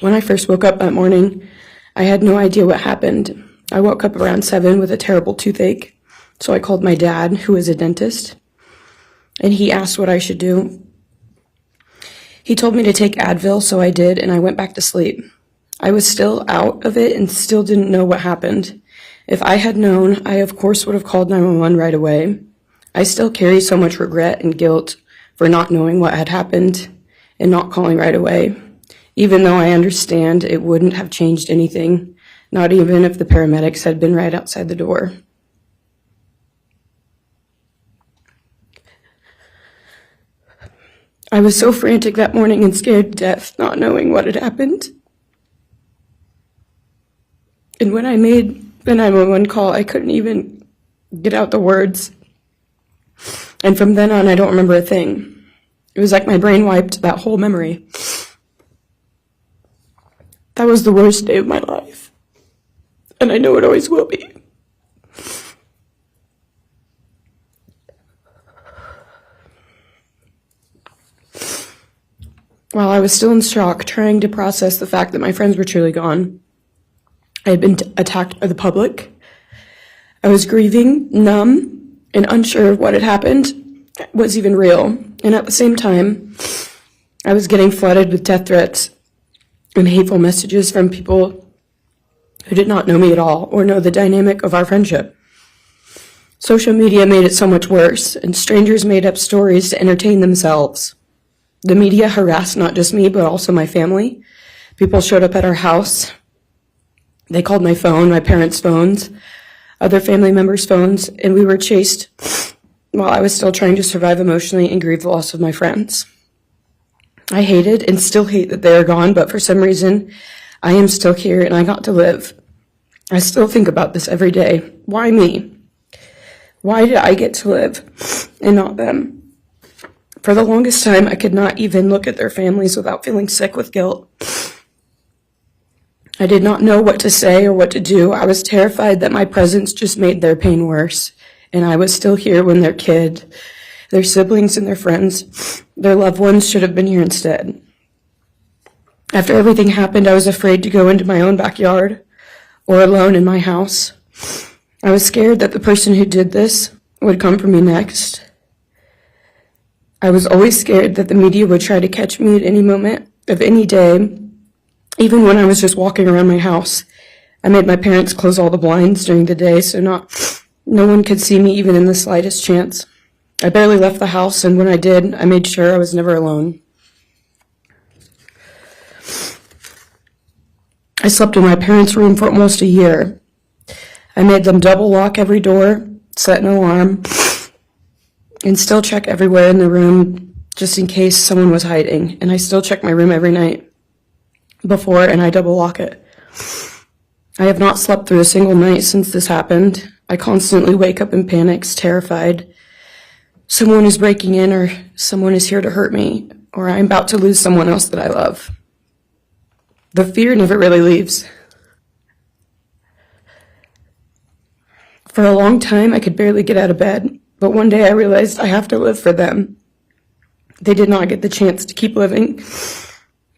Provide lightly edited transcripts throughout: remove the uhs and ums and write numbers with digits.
When I first woke up that morning, I had no idea what happened. I woke up around 7 with a terrible toothache, so I called my dad, who is a dentist, and he asked what I should do. He told me to take Advil, so I did, and I went back to sleep. I was still out of it and still didn't know what happened. If I had known, I of course would have called 911 right away. I still carry so much regret and guilt for not knowing what had happened and not calling right away. Even though I understand it wouldn't have changed anything, not even if the paramedics had been right outside the door. I was so frantic that morning and scared to death, not knowing what had happened. And when I made the 911 call, I couldn't even get out the words. And from then on, I don't remember a thing. It was like my brain wiped that whole memory. That was the worst day of my life, and I know it always will be. While I was still in shock, trying to process the fact that my friends were truly gone, I had been attacked by the public. I was grieving, numb, and unsure of what had happened was even real. And at the same time, I was getting flooded with death threats and hateful messages from people who did not know me at all or know the dynamic of our friendship. Social media made it so much worse, and strangers made up stories to entertain themselves. The media harassed not just me, but also my family. People showed up at our house. They called my phone, my parents' phones, other family members' phones, and we were chased while I was still trying to survive emotionally and grieve the loss of my friends. I hated and still hate that they are gone, but for some reason, I am still here and I got to live. I still think about this every day. Why me? Why did I get to live and not them? For the longest time, I could not even look at their families without feeling sick with guilt. I did not know what to say or what to do. I was terrified that my presence just made their pain worse, and I was still here when their kid, their siblings and their friends, their loved ones should have been here instead. After everything happened, I was afraid to go into my own backyard or alone in my house. I was scared that the person who did this would come for me next. I was always scared that the media would try to catch me at any moment of any day, even when I was just walking around my house. I made my parents close all the blinds during the day so no one could see me even in the slightest chance. I barely left the house, and when I did, I made sure I was never alone. I slept in my parents' room for almost a year. I made them double lock every door, set an alarm, and still check everywhere in the room just in case someone was hiding. And I still check my room every night before, and I double lock it. I have not slept through a single night since this happened. I constantly wake up in panics, terrified. Someone is breaking in, or someone is here to hurt me, or I'm about to lose someone else that I love. The fear never really leaves. For a long time, I could barely get out of bed, but one day I realized I have to live for them. They did not get the chance to keep living,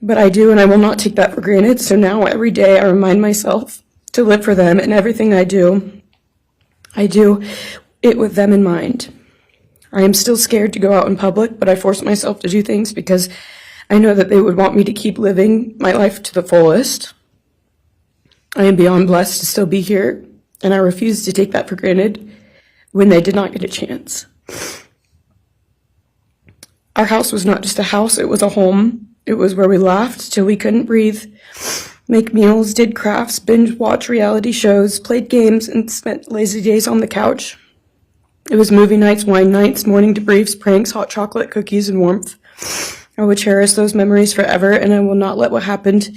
but I do, and I will not take that for granted. So now every day I remind myself to live for them, and everything I do it with them in mind. I am still scared to go out in public, but I force myself to do things because I know that they would want me to keep living my life to the fullest. I am beyond blessed to still be here, and I refuse to take that for granted when they did not get a chance. Our house was not just a house, it was a home. It was where we laughed till we couldn't breathe, make meals, did crafts, binge watch reality shows, played games, and spent lazy days on the couch. It was movie nights, wine nights, morning debriefs, pranks, hot chocolate, cookies, and warmth. I will cherish those memories forever, and I will not let what happened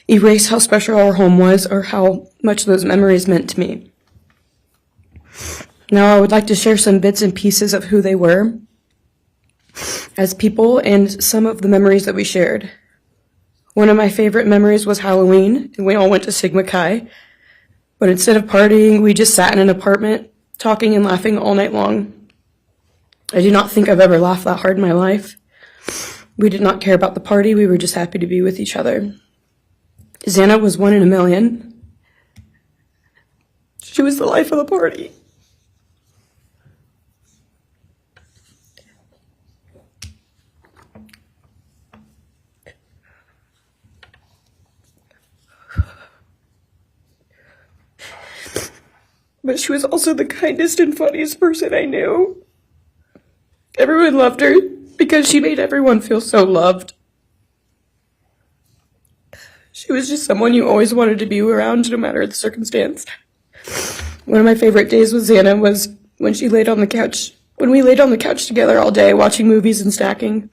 erase how special our home was or how much those memories meant to me. Now I would like to share some bits and pieces of who they were as people and some of the memories that we shared. One of my favorite memories was Halloween, and we all went to Sigma Chi. But instead of partying, we just sat in an apartment, talking and laughing all night long. I do not think I've ever laughed that hard in my life. We did not care about the party, we were just happy to be with each other. Xana was 1 in a million. She was the life of the party. But she was also the kindest and funniest person I knew. Everyone loved her because she made everyone feel so loved. She was just someone you always wanted to be around, no matter the circumstance. One of my favorite days with Xana was when she laid on the couch, when we laid on the couch together all day watching movies and snacking.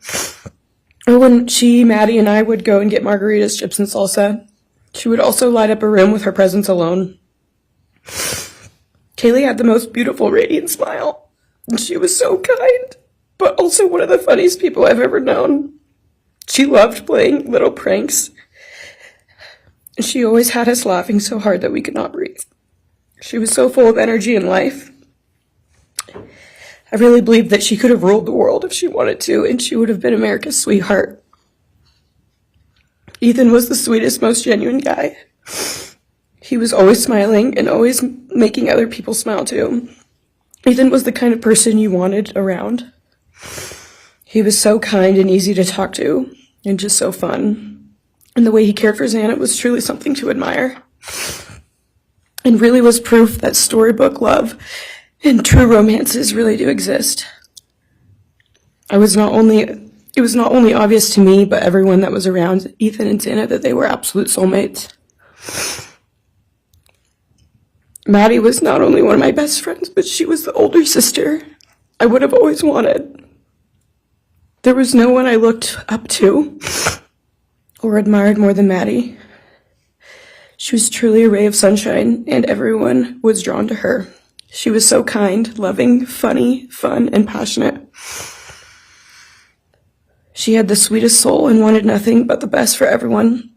Or when she, Maddie, and I would go and get margaritas, chips, and salsa. She would also light up a room with her presence alone. Kaylee had the most beautiful, radiant smile. And she was so kind, but also one of the funniest people I've ever known. She loved playing little pranks. She always had us laughing so hard that we could not breathe. She was so full of energy and life. I really believe that she could have ruled the world if she wanted to, and she would have been America's sweetheart. Ethan was the sweetest, most genuine guy. He was always smiling and always making other people smile too. Ethan was the kind of person you wanted around. He was so kind and easy to talk to, and just so fun. And the way he cared for Xana was truly something to admire. And really was proof that storybook love and true romances really do exist. It was not only obvious to me, but everyone that was around Ethan and Xana that they were absolute soulmates. Maddie was not only one of my best friends, but she was the older sister I would have always wanted. There was no one I looked up to or admired more than Maddie. She was truly a ray of sunshine, and everyone was drawn to her. She was so kind, loving, funny, fun, and passionate. She had the sweetest soul and wanted nothing but the best for everyone,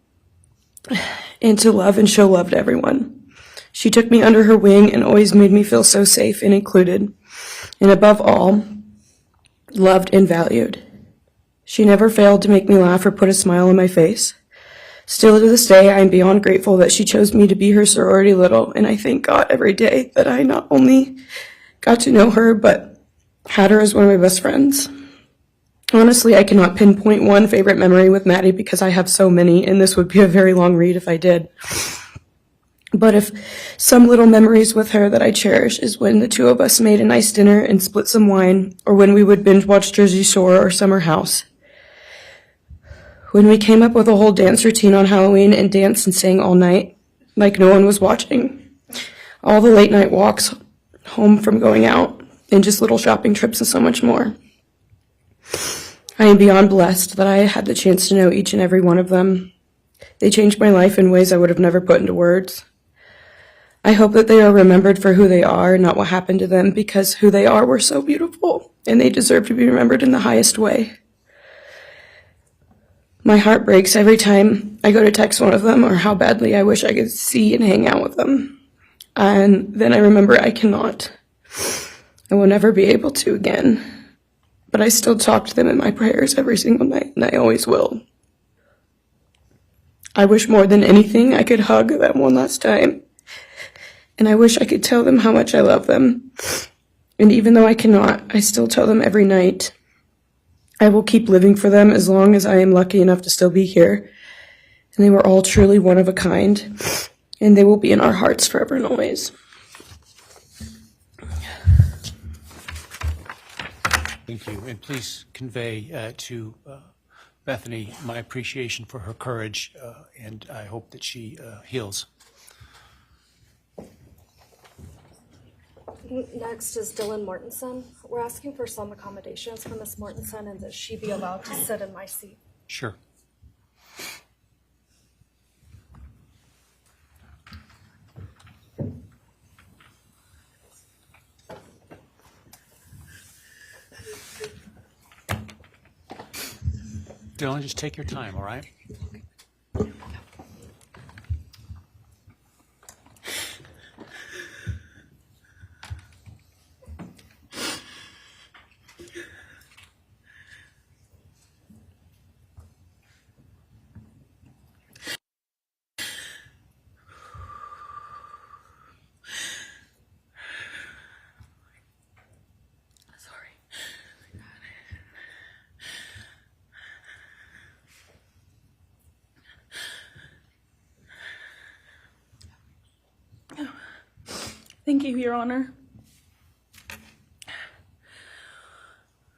and to love and show love to everyone. She took me under her wing and always made me feel so safe and included, and above all, loved and valued. She never failed to make me laugh or put a smile on my face. Still to this day, I am beyond grateful that she chose me to be her sorority little, and I thank God every day that I not only got to know her, but had her as one of my best friends. Honestly, I cannot pinpoint one favorite memory with Maddie because I have so many, and this would be a very long read if I did. But if some little memories with her that I cherish is when the two of us made a nice dinner and split some wine, or when we would binge watch Jersey Shore or Summer House. When we came up with a whole dance routine on Halloween and danced and sang all night, like no one was watching. All the late night walks home from going out, and just little shopping trips and so much more. I am beyond blessed that I had the chance to know each and every one of them. They changed my life in ways I would have never put into words. I hope that they are remembered for who they are, not what happened to them, because who they are were so beautiful, and they deserve to be remembered in the highest way. My heart breaks every time I go to text one of them or how badly I wish I could see and hang out with them. And then I remember I cannot. I will never be able to again. But I still talk to them in my prayers every single night, and I always will. I wish more than anything I could hug them one last time. And I wish I could tell them how much I love them. And even though I cannot, I still tell them every night. I will keep living for them as long as I am lucky enough to still be here. And they were all truly one of a kind. And they will be in our hearts forever and always. Thank you. And please convey to Bethany my appreciation for her courage, and I hope that she heals. Next is Dylan Mortensen. We're asking for some accommodations for Ms. Mortensen, and that she be allowed to sit in my seat. Sure. Dylan, just take your time, all right? Thank you, Your Honor.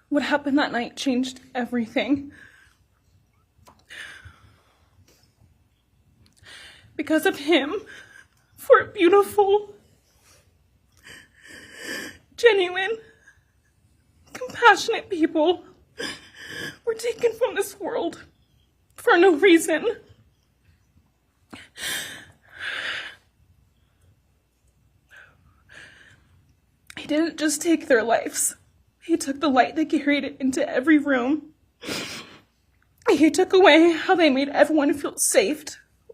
What happened that night changed everything. Because of him, 4 beautiful, genuine, compassionate people were taken from this world for no reason. He didn't just take their lives. He took the light they carried into every room. He took away how they made everyone feel safe,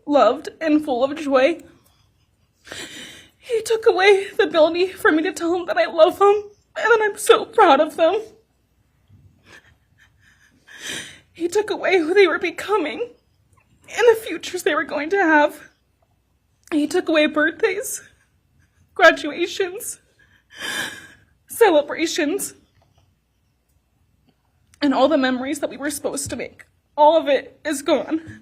loved, and full of joy. He took away the ability for me to tell them that I love them and that I'm so proud of them. He took away who they were becoming and the futures they were going to have. He took away birthdays, graduations, celebrations, and all the memories that we were supposed to make. All of it is gone.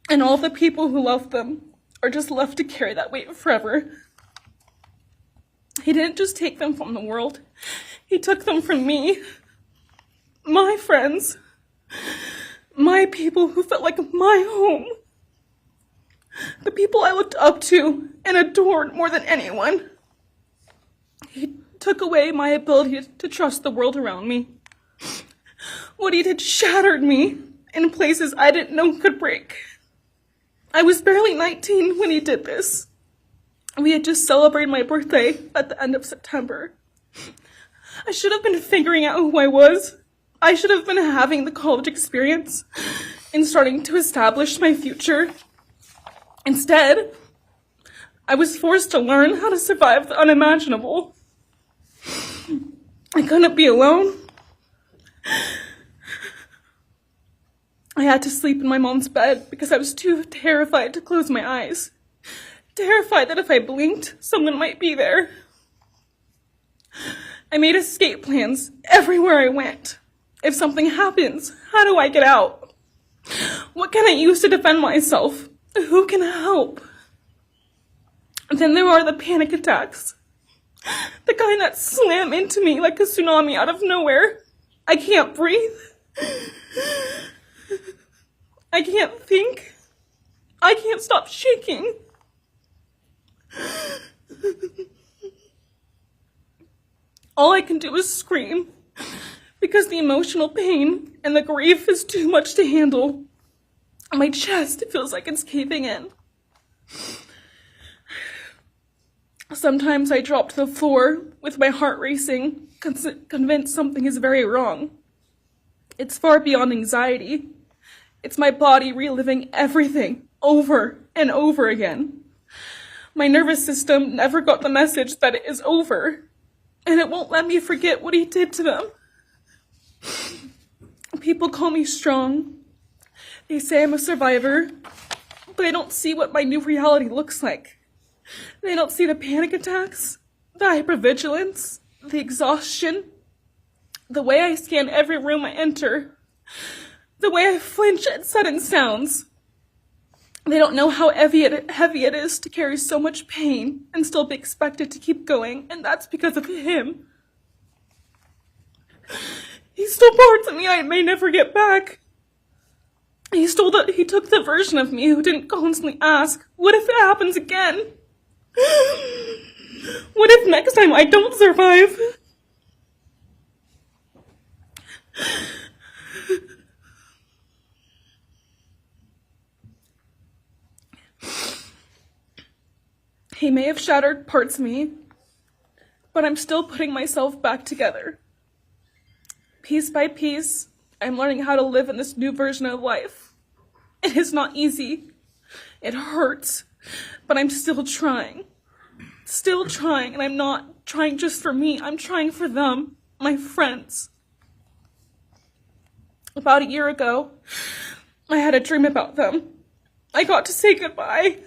And all the people who loved them are just left to carry that weight forever. He didn't just take them from the world. He took them from me, my friends, my people who felt like my home, the people I looked up to and adored more than anyone. He took away my ability to trust the world around me. What he did shattered me in places I didn't know could break. I was barely 19 when he did this. We had just celebrated my birthday at the end of September. I should have been figuring out who I was. I should have been having the college experience and starting to establish my future. Instead, I was forced to learn how to survive the unimaginable. I couldn't be alone. I had to sleep in my mom's bed because I was too terrified to close my eyes. Terrified that if I blinked, someone might be there. I made escape plans everywhere I went. If something happens, how do I get out? What can I use to defend myself? Who can help? And then there are the panic attacks. The kind that slam into me like a tsunami out of nowhere. I can't breathe. I can't think. I can't stop shaking. All I can do is scream because the emotional pain and the grief is too much to handle. My chest feels like it's caving in. Sometimes I drop to the floor with my heart racing, convinced something is very wrong. It's far beyond anxiety. It's my body reliving everything over and over again. My nervous system never got the message that it is over, and it won't let me forget what he did to them. People call me strong. They say I'm a survivor, but they don't see what my new reality looks like. They don't see the panic attacks, the hypervigilance, the exhaustion, the way I scan every room I enter, the way I flinch at sudden sounds. They don't know how heavy it is to carry so much pain and still be expected to keep going, and that's because of him. He stole parts of me I may never get back. He took the version of me who didn't constantly ask, what if it happens again? What if next time I don't survive? He may have shattered parts of me, but I'm still putting myself back together. Piece by piece, I'm learning how to live in this new version of life. It is not easy. It hurts, but I'm still trying. Still trying, and I'm not trying just for me. I'm trying for them, my friends. About a year ago, I had a dream about them. I got to say goodbye.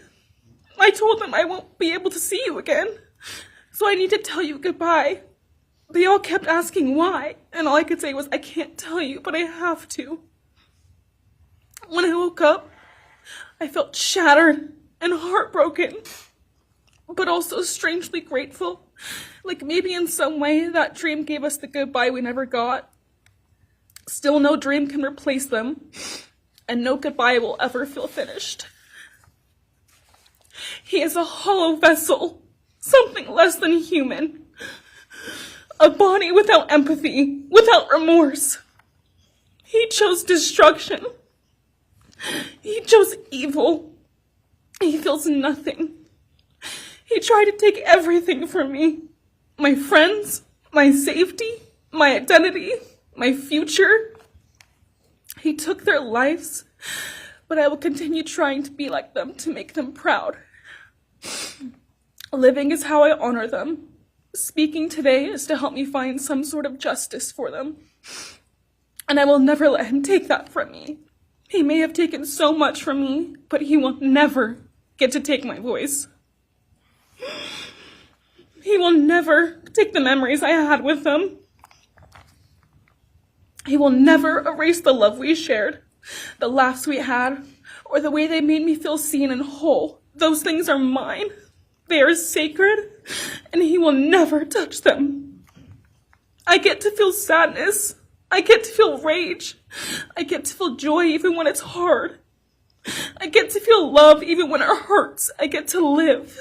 I told them I won't be able to see you again, so I need to tell you goodbye. They all kept asking why, and all I could say was, I can't tell you, but I have to. When I woke up, I felt shattered and heartbroken. but also strangely grateful. Like maybe in some way that dream gave us the goodbye we never got. Still, no dream can replace them, and no goodbye will ever feel finished. He is a hollow vessel, something less than human. A body without empathy, without remorse. He chose destruction. He chose evil. He feels nothing. He tried to take everything from me. My friends, my safety, my identity, my future. He took their lives, but I will continue trying to be like them to make them proud. Living is how I honor them. Speaking today is to help me find some sort of justice for them. And I will never let him take that from me. He may have taken so much from me, but he will never get to take my voice. He will never take the memories I had with them. He will never erase the love we shared, the laughs we had, or the way they made me feel seen and whole. Those things are mine. They are sacred, and he will never touch them. I get to feel sadness. I get to feel rage. I get to feel joy even when it's hard. I get to feel love even when it hurts. I get to live.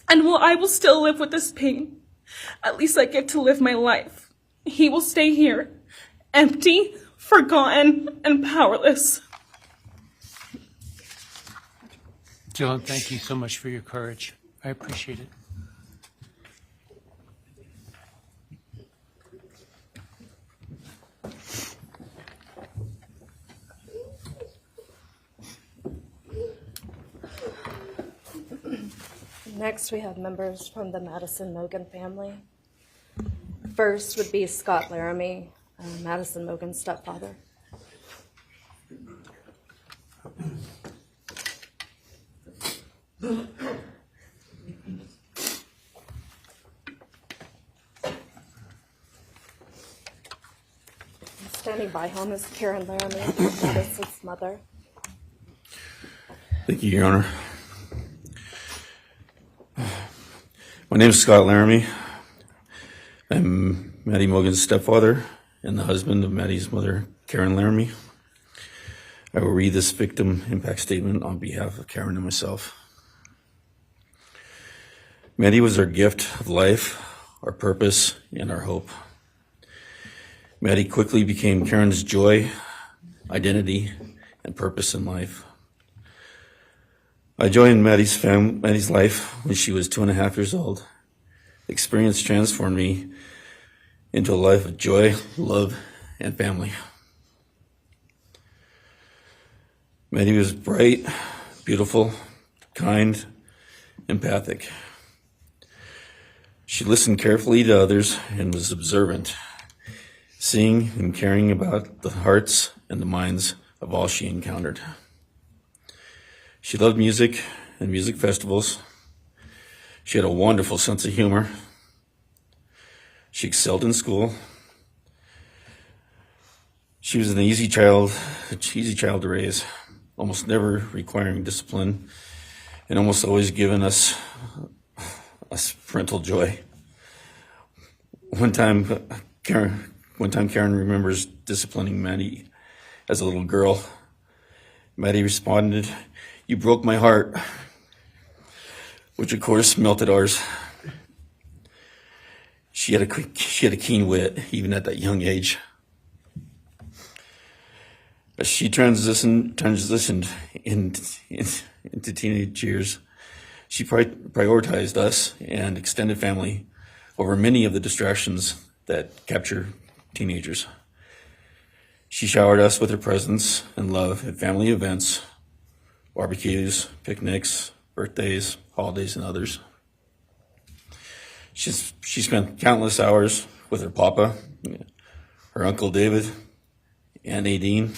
And while I will still live with this pain, at least I get to live my life. He will stay here, empty, forgotten, and powerless. Dylan, thank you so much for your courage. I appreciate it. Next, we have members from the Madison Mogen family. First would be Scott Laramie, Madison Mogen's stepfather. Standing by him is Karen Laramie, Madison's mother. Thank you, Your Honor. My name is Scott Laramie. I'm Maddie Mogen's stepfather and the husband of Maddie's mother, Karen Laramie. I will read this victim impact statement on behalf of Karen and myself. Maddie was our gift of life, our purpose, and our hope. Maddie quickly became Karen's joy, identity, and purpose in life. I joined Maddie's life when she was 2.5 years old. The experience transformed me into a life of joy, love, and family. Maddie was bright, beautiful, kind, empathic. She listened carefully to others and was observant, seeing and caring about the hearts and the minds of all she encountered. She loved music and music festivals. She had a wonderful sense of humor. She excelled in school. She was an easy child to raise, almost never requiring discipline, and almost always giving us parental joy. One time Karen remembers disciplining Maddie as a little girl. Maddie responded, "You broke my heart," which of course melted ours. She had a keen wit, even at that young age. As she transitioned into teenage years, she prioritized us and extended family over many of the distractions that capture teenagers. She showered us with her presence and love at family events, barbecues, picnics, birthdays, holidays, and others. She spent countless hours with her papa, her Uncle David, Aunt Nadine,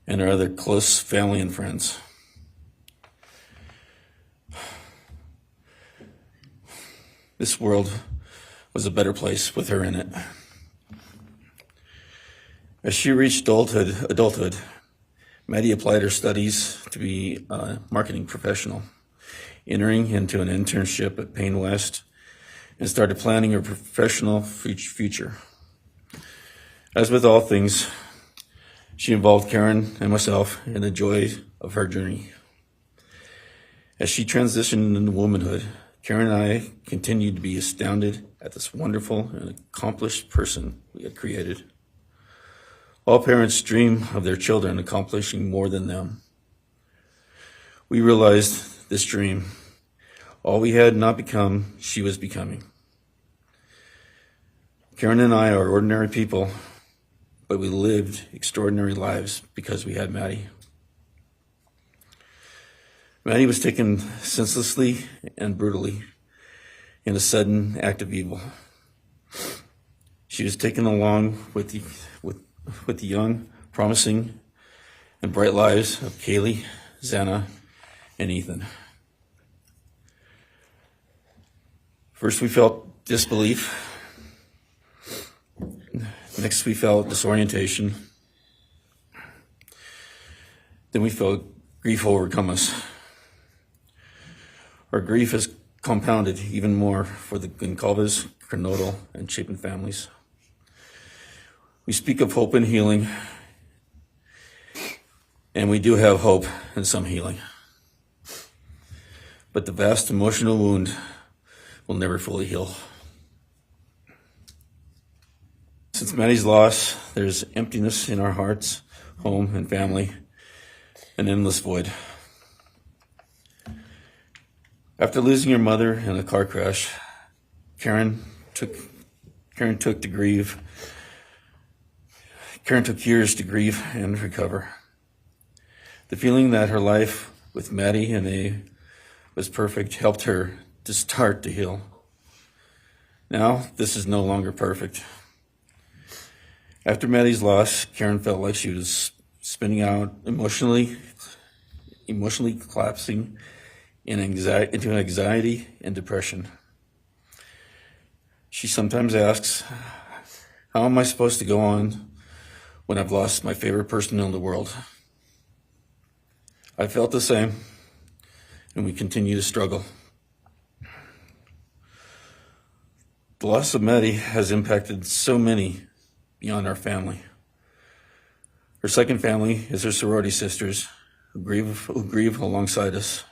and her other close family and friends. This world was a better place with her in it. As she reached adulthood, Maddie applied her studies to be a marketing professional entering into an internship at Payne West, and started planning her professional future. As with all things, she involved Karen and myself in the joy of her journey. As she transitioned into womanhood, Karen and I continued to be astounded at this wonderful and accomplished person we had created. All parents dream of their children accomplishing more than them. We realized this dream, all we had not become, she was becoming. Karen and I are ordinary people, but we lived extraordinary lives because we had Maddie. Maddie was taken senselessly and brutally in a sudden act of evil. She was taken along with the young, promising, and bright lives of Kaylee, Xana, and Ethan. First, we felt disbelief. Next, we felt disorientation. Then we felt grief overcome us. Our grief is compounded even more for the Goncalves, Kernodle, and Chapin families. We speak of hope and healing, and we do have hope and some healing. But the vast emotional wound will never fully heal. Since Maddie's loss, there's emptiness in our hearts, home, and family, an endless void. After losing her mother in a car crash, Karen took years to grieve and recover. The feeling that her life with Maddie and A was perfect helped her to start to heal. Now, this is no longer perfect. After Maddie's loss, Karen felt like she was spinning out, emotionally collapsing into anxiety and depression. She sometimes asks, how am I supposed to go on when I've lost my favorite person in the world? I felt the same, and we continue to struggle. The loss of Maddie has impacted so many beyond our family. Her second family is her sorority sisters who grieve alongside us.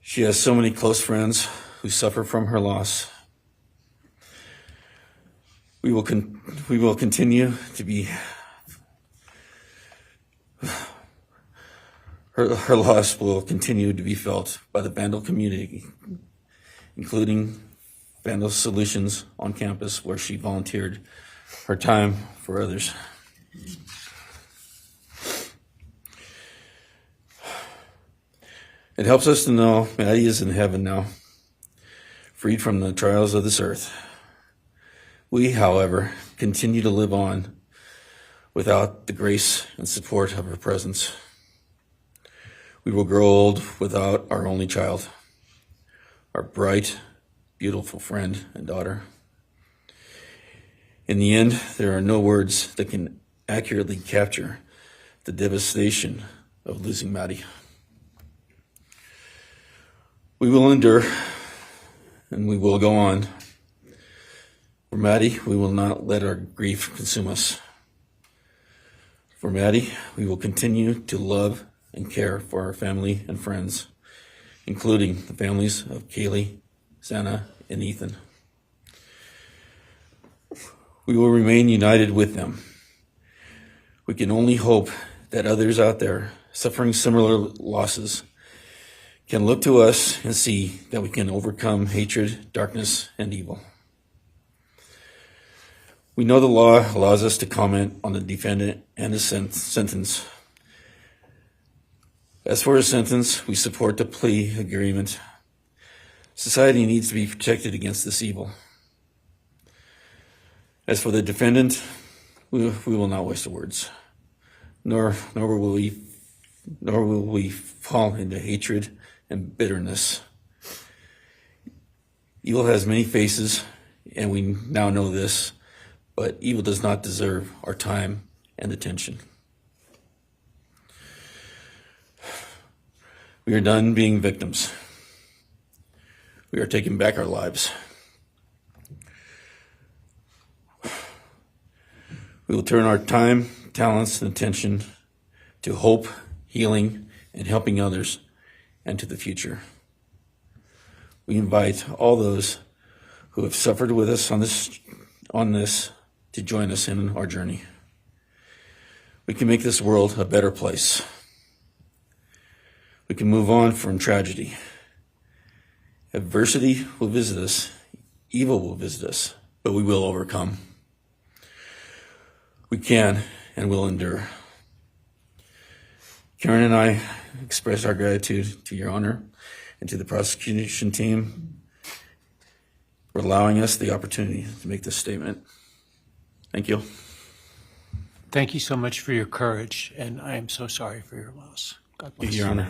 She has so many close friends who suffer from her loss. We will continue to be. Her loss will continue to be felt by the Vandal community, including Vandal Solutions on campus, where she volunteered her time for others. It helps us to know Maddie is in heaven now, freed from the trials of this earth. We, however, continue to live on without the grace and support of her presence. We will grow old without our only child, our bright, beautiful friend and daughter. In the end, there are no words that can accurately capture the devastation of losing Maddie. We will endure, and we will go on. For Maddie, we will not let our grief consume us. For Maddie, we will continue to love and care for our family and friends, including the families of Kaylee, Xana, and Ethan. We will remain united with them. We can only hope that others out there suffering similar losses can look to us and see that we can overcome hatred, darkness, and evil. We know the law allows us to comment on the defendant and his sentence. As for his sentence, we support the plea agreement. Society needs to be protected against this evil. As for the defendant, we will not waste the words, nor will we fall into hatred and bitterness. Evil has many faces, and we now know this, but evil does not deserve our time and attention. We are done being victims. We are taking back our lives. We will turn our time, talents, and attention to hope, healing, and helping others, and to the future. We invite all those who have suffered with us on this to join us in our journey. We can make this world a better place. We can move on from tragedy. Adversity will visit us, evil will visit us, but we will overcome. We can and will endure. Karen and I express our gratitude to Your Honor and to the prosecution team for allowing us the opportunity to make this statement. Thank you. Thank you so much for your courage, and I am so sorry for your loss. God bless you. Your Honor.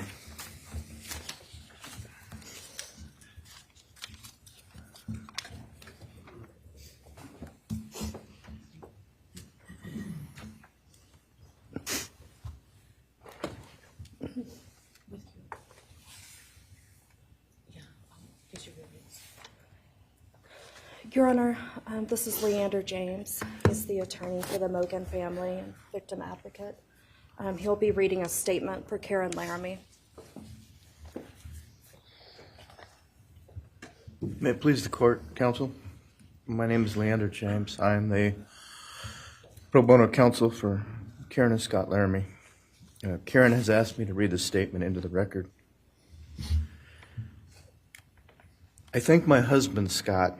Your Honor, this is Leander James. He's the attorney for the Mogen family and victim advocate. He'll be reading a statement for Karen Laramie. May it please the court, counsel. My name is Leander James. I am the pro bono counsel for Karen and Scott Laramie. Karen has asked me to read this statement into the record. I thank my husband, Scott,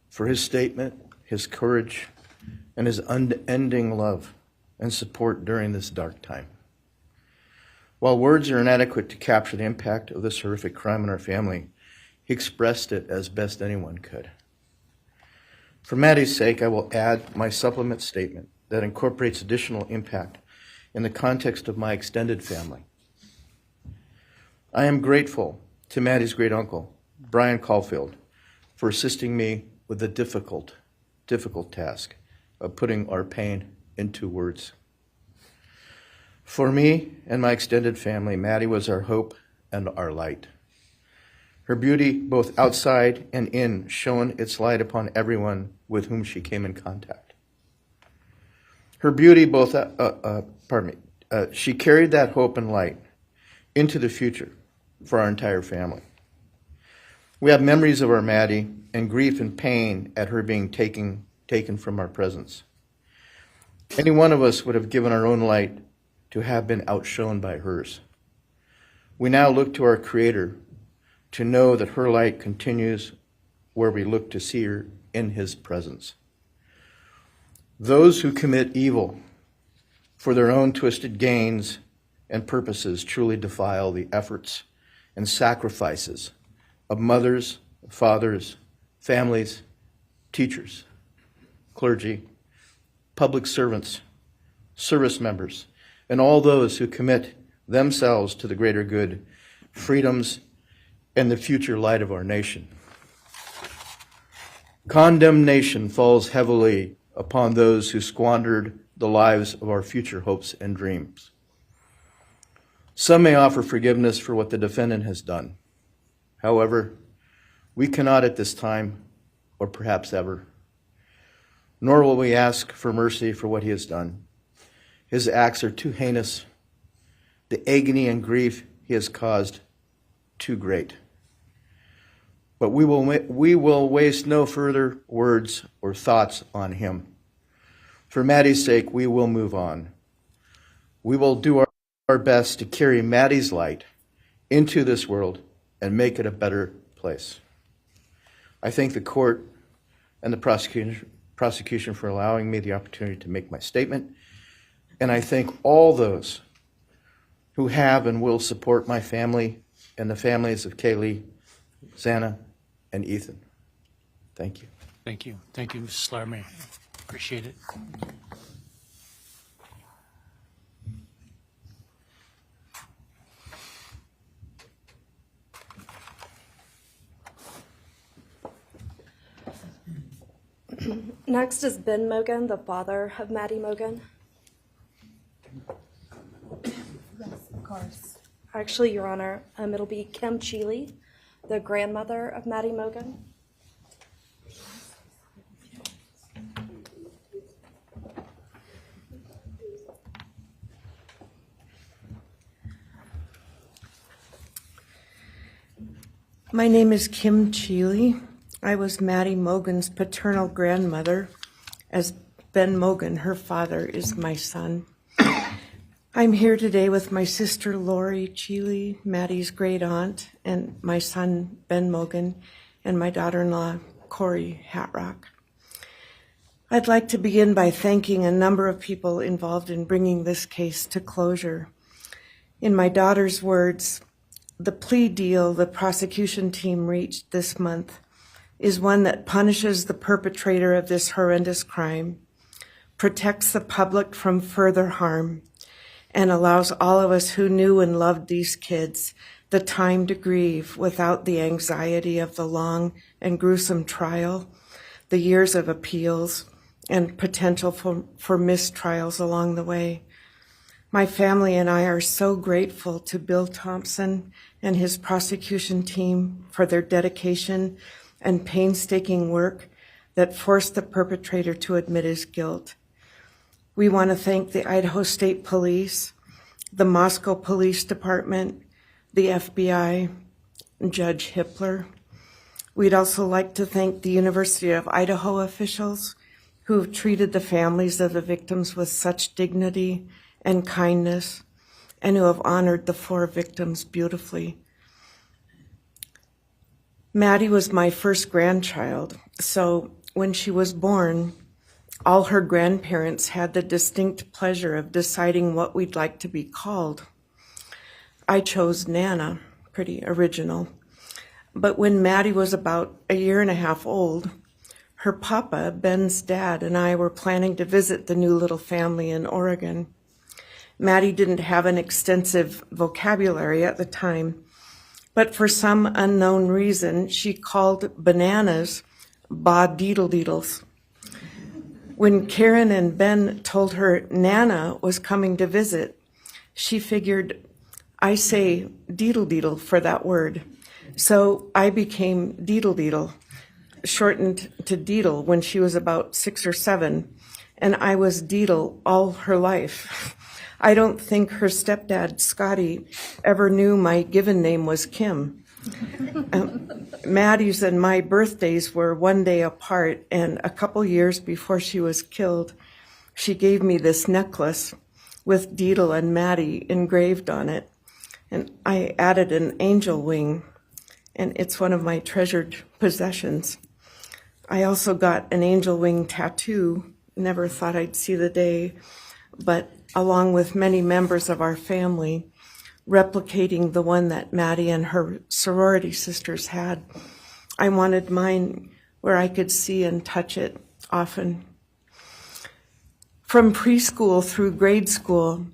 for his statement, his courage, and his unending love and support during this dark time. While words are inadequate to capture the impact of this horrific crime on our family, he expressed it as best anyone could. For Maddie's sake, I will add my supplement statement that incorporates additional impact in the context of my extended family. I am grateful to Maddie's great uncle, Brian Caulfield, for assisting me with the difficult task of putting our pain into words. For me and my extended family, Maddie was our hope and our light. Her beauty, both outside and in, shone its light upon everyone with whom she came in contact. Her beauty, she carried that hope and light into the future for our entire family. We have memories of our Maddie and grief and pain at her being taken from our presence. Any one of us would have given our own light to have been outshone by hers. We now look to our Creator to know that her light continues where we look to see her in His presence. Those who commit evil for their own twisted gains and purposes truly defile the efforts and sacrifices of mothers, fathers, families, teachers, clergy, public servants, service members, and all those who commit themselves to the greater good, freedoms, and the future light of our nation. Condemnation falls heavily upon those who squandered the lives of our future hopes and dreams. Some may offer forgiveness for what the defendant has done. However, we cannot at this time, or perhaps ever, nor will we ask for mercy for what he has done. His acts are too heinous, the agony and grief he has caused too great. But we will waste no further words or thoughts on him. For Maddie's sake, we will move on. We will do our best to carry Maddie's light into this world and make it a better place. I thank the court and the prosecution for allowing me the opportunity to make my statement, and I thank all those who have and will support my family and the families of Kaylee, Xana, and Ethan. Thank you. Thank you. Thank you, Mrs. Laramie. Appreciate it. Next is Ben Mogen, the father of Maddie Mogen. Yes, of course. Actually, Your Honor, it'll be Kim Cheeley, the grandmother of Maddie Mogen. My name is Kim Cheeley. I was Maddie Mogen's paternal grandmother, as Ben Mogen, her father, is my son. I'm here today with my sister Lori Cheeley, Maddie's great aunt, and my son Ben Mogen, and my daughter-in-law Corey Hatrock. I'd like to begin by thanking a number of people involved in bringing this case to closure. In my daughter's words, the plea deal the prosecution team reached this month is one that punishes the perpetrator of this horrendous crime, protects the public from further harm, and allows all of us who knew and loved these kids the time to grieve without the anxiety of the long and gruesome trial, the years of appeals, and potential for mistrials along the way. My family and I are so grateful to Bill Thompson and his prosecution team for their dedication and painstaking work that forced the perpetrator to admit his guilt. We want to thank the Idaho State Police, the Moscow Police Department, the FBI, and Judge Hippler. We'd also like to thank the University of Idaho officials who have treated the families of the victims with such dignity and kindness, and who have honored the 4 victims beautifully. Maddie was my first grandchild, so when she was born, all her grandparents had the distinct pleasure of deciding what we'd like to be called. I chose Nana, pretty original. But when Maddie was about 1.5 years old, her papa, Ben's dad, and I were planning to visit the new little family in Oregon. Maddie didn't have an extensive vocabulary at the time, but for some unknown reason, she called bananas ba-deedle-deedles. When Karen and Ben told her Nana was coming to visit, she figured, I say deedle-deedle for that word. So I became deedle-deedle, shortened to Deedle when she was about 6 or 7, and I was Deedle all her life. I don't think her stepdad, Scotty, ever knew my given name was Kim. Maddie's and my birthdays were one day apart, and a couple years before she was killed, she gave me this necklace with Deedle and Maddie engraved on it, and I added an angel wing, and it's one of my treasured possessions. I also got an angel wing tattoo, never thought I'd see the day, but along with many members of our family, replicating the one that Maddie and her sorority sisters had. I wanted mine where I could see and touch it often. From preschool through grade school,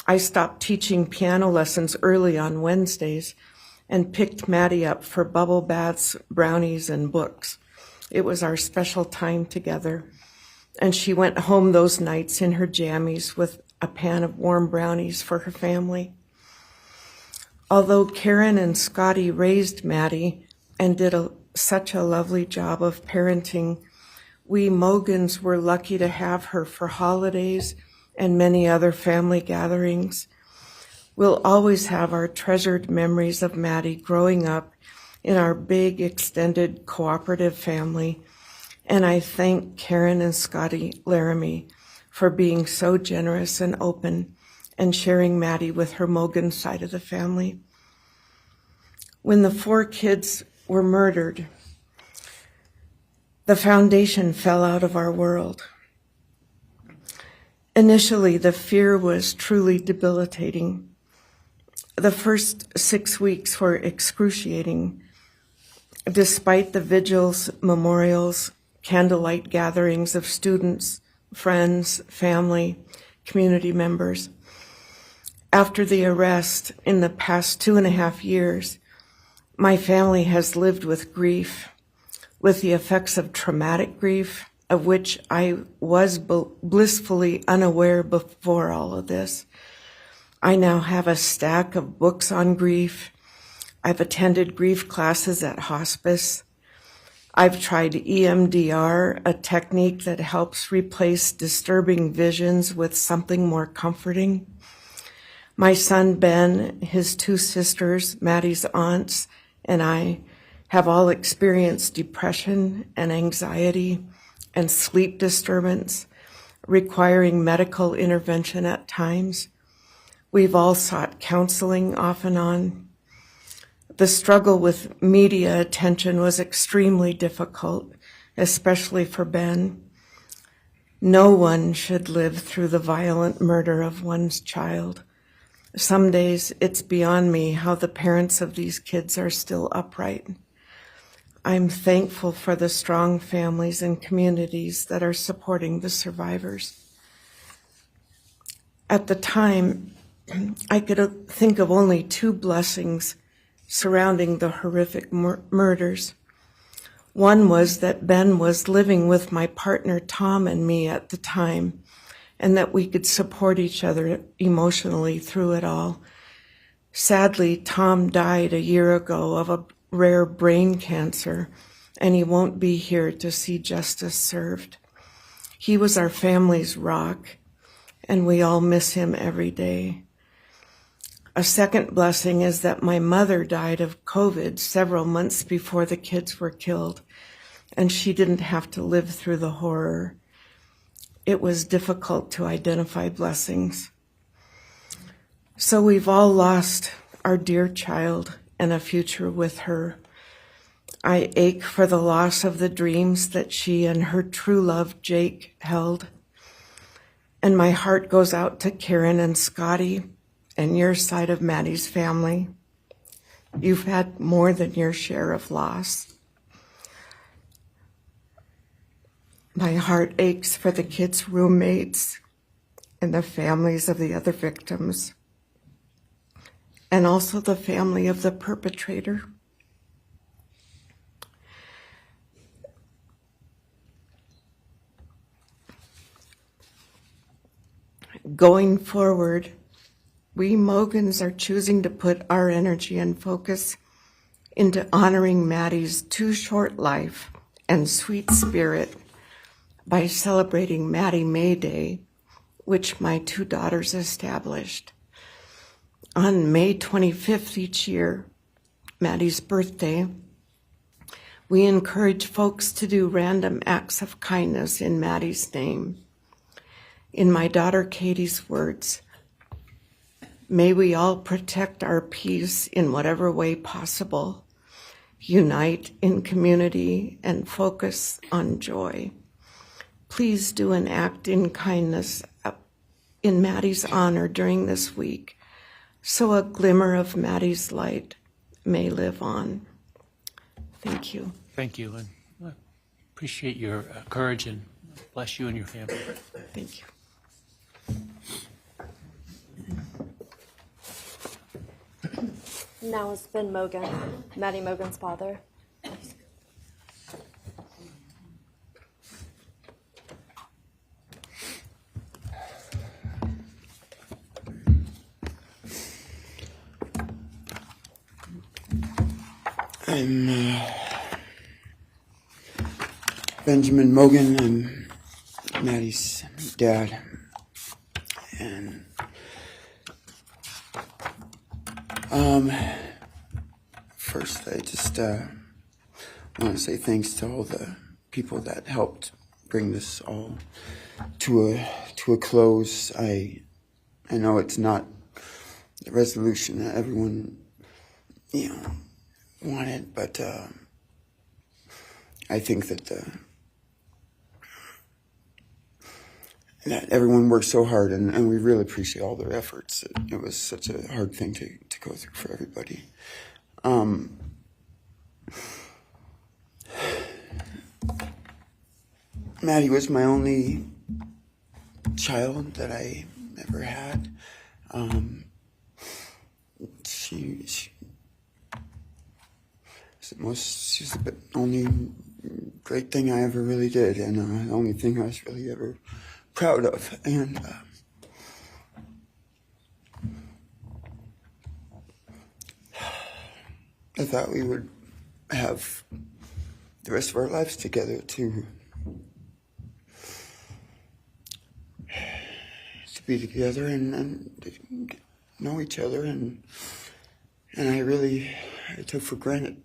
I stopped teaching piano lessons early on Wednesdays and picked Maddie up for bubble baths, brownies, and books. It was our special time together, and she went home those nights in her jammies with a pan of warm brownies for her family. Although Karen and Scotty raised Maddie and did such a lovely job of parenting, we Mogens were lucky to have her for holidays and many other family gatherings. We'll always have our treasured memories of Maddie growing up in our big, extended, cooperative family, and I thank Karen and Scotty Laramie for being so generous and open and sharing Maddie with her Mogen side of the family. When the 4 kids were murdered, the foundation fell out of our world. Initially, the fear was truly debilitating. The first 6 weeks were excruciating. Despite the vigils, memorials, candlelight gatherings of students, friends, family, community members. After the arrest, in the past 2.5 years, my family has lived with grief, with the effects of traumatic grief, of which I was blissfully unaware before all of this. I now have a stack of books on grief. I've attended grief classes at hospice. I've tried EMDR, a technique that helps replace disturbing visions with something more comforting. My son Ben, his two sisters, Maddie's aunts, and I have all experienced depression and anxiety and sleep disturbance, requiring medical intervention at times. We've all sought counseling off and on. The struggle with media attention was extremely difficult, especially for Ben. No one should live through the violent murder of one's child. Some days it's beyond me how the parents of these kids are still upright. I'm thankful for the strong families and communities that are supporting the survivors. At the time, I could think of only two blessings surrounding the horrific murders. One was that Ben was living with my partner Tom and me at the time, and that we could support each other emotionally through it all. Sadly, Tom died a year ago of a rare brain cancer, and he won't be here to see justice served. He was our family's rock, and we all miss him every day. A second blessing is that my mother died of COVID several months before the kids were killed, and she didn't have to live through the horror. It was difficult to identify blessings. So we've all lost our dear child and a future with her. I ache for the loss of the dreams that she and her true love, Jake, held. And my heart goes out to Karen and Scotty and your side of Maddie's family. You've had more than your share of loss. My heart aches for the kids' roommates and the families of the other victims, and also the family of the perpetrator. Going forward, we Mogens are choosing to put our energy and focus into honoring Maddie's too short life and sweet spirit by celebrating Maddie May Day, which my two daughters established. On May 25th each year, Maddie's birthday, we encourage folks to do random acts of kindness in Maddie's name. In my daughter Katie's words, may we all protect our peace in whatever way possible, unite in community, and focus on joy. Please do an act in kindness in Maddie's honor during this week, so a glimmer of Maddie's light may live on. Thank you. Thank you, and I appreciate your courage, and bless you and your family. Thank you. Now it's Ben Mogen, Maddie Mogen's father. I'm Benjamin Mogen. I'm Maddie's dad. And first I just want to say thanks to all the people that helped bring this all to a close. I know it's not the resolution that everyone, wanted, but I think that that everyone worked so hard, and we really appreciate all their efforts. It was such a hard thing to go through for everybody. Maddie was my only child that I ever had. She's the only great thing I ever really did, and the only thing I was really ever proud of. And I thought we would have the rest of our lives together to be together and to know each other, and I took for granted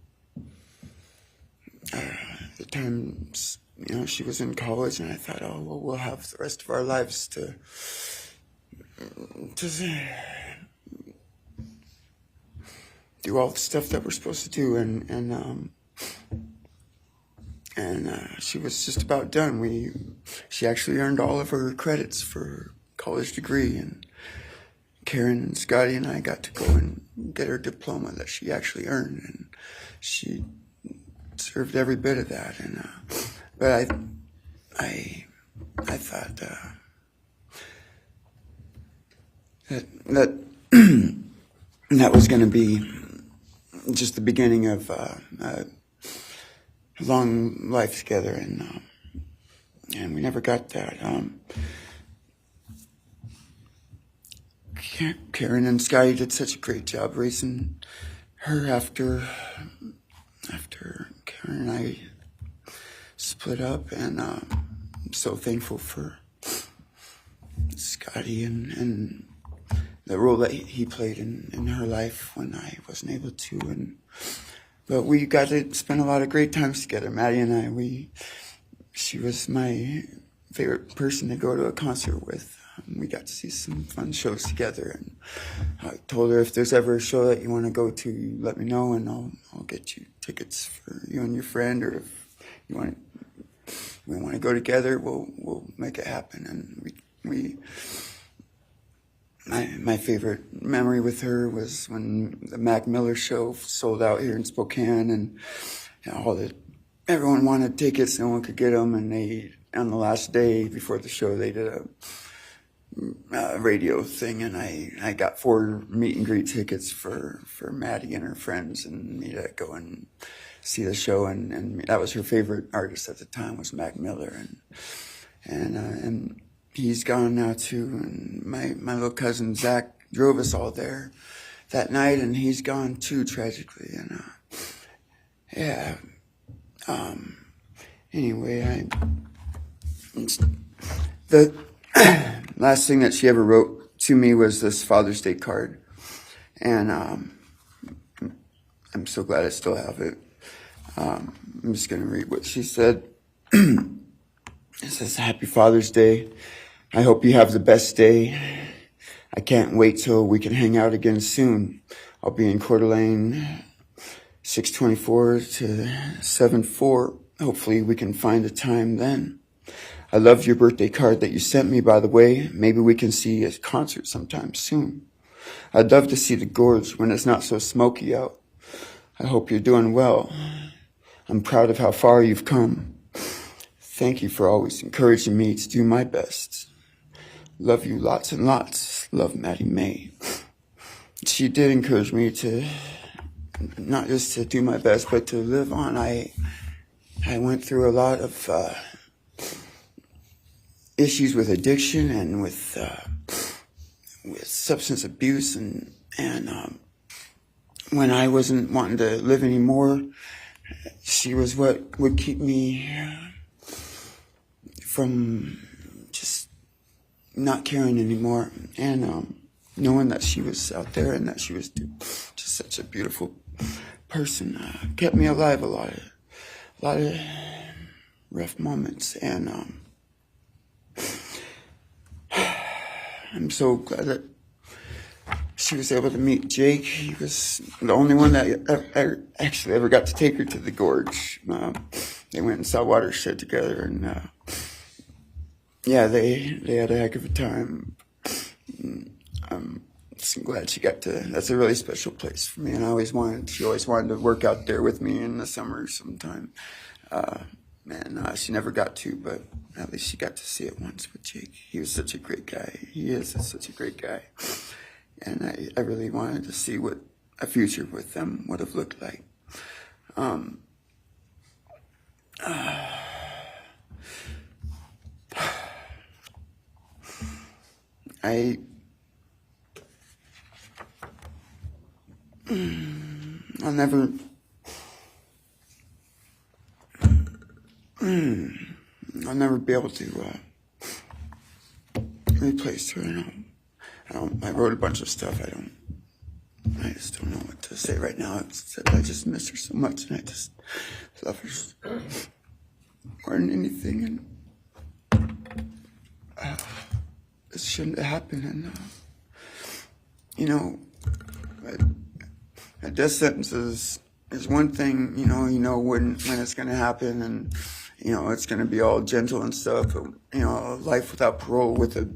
the times, she was in college, and I thought, oh, well, we'll have the rest of our lives to do all the stuff that we're supposed to do, and she was just about done. She actually earned all of her credits for her college degree, and Karen and Scotty and I got to go and get her diploma that she actually earned, and she deserved every bit of that. And but I thought that that was going to be just the beginning of a long life together, and we never got that. Karen and Scotty did such a great job raising her after Karen and I split up, and I'm so thankful for Scotty and the role that he played in her life when I wasn't able to. But we got to spend a lot of great times together, Maddie and I. She was my favorite person to go to a concert with. We got to see some fun shows together, and I told her, if there's ever a show that you want to go to, you let me know, and I'll get you tickets for you and your friend, or if we want to go together, we'll make it happen. And my favorite memory with her was when the Mac Miller show sold out here in Spokane, and everyone wanted tickets, no one could get them, and on the last day before the show, they did a radio thing, and I got 4 meet and greet tickets for Maddie and her friends and me to go and see the show, and that was her favorite artist at the time, was Mac Miller, and he's gone now too, and my little cousin Zach drove us all there that night, and he's gone too, tragically, and anyway, the last thing that she ever wrote to me was this Father's Day card, and I'm so glad I still have it. I'm just going to read what she said. It says, "Happy Father's Day. I hope you have the best day. I can't wait till we can hang out again soon. I'll be in Coeur d'Alene, 624 to 74. Hopefully we can find a time then. I loved your birthday card that you sent me, by the way. Maybe we can see a concert sometime soon. I'd love to see the gorge when it's not so smoky out. I hope you're doing well. I'm proud of how far you've come. Thank you for always encouraging me to do my best. Love you lots and lots. Love, Maddie May." She did encourage me to not just to do my best, but to live on. I went through a lot of issues with addiction and with substance abuse, and when I wasn't wanting to live anymore, she was what would keep me from just not caring anymore, and knowing that she was out there and that she was just such a beautiful person kept me alive a lot of rough moments, and I'm so glad that she was able to meet Jake. He was the only one that I actually ever got to take her to the gorge. They went and saw Watershed together, and they had a heck of a time. I'm just glad she got to. That's a really special place for me, and she always wanted to work out there with me in the summer sometime. She never got to, but at least she got to see it once with Jake. He was such a great guy. He is such a great guy. And I really wanted to see what a future with them would have looked like. I I'll never be able to replace her. I wrote a bunch of stuff. I just don't know what to say right now. I just miss her so much, and I just love her more than anything. And this shouldn't have happened. And a death sentence is one thing. When it's going to happen, and it's going to be all gentle and stuff. But, life without parole with a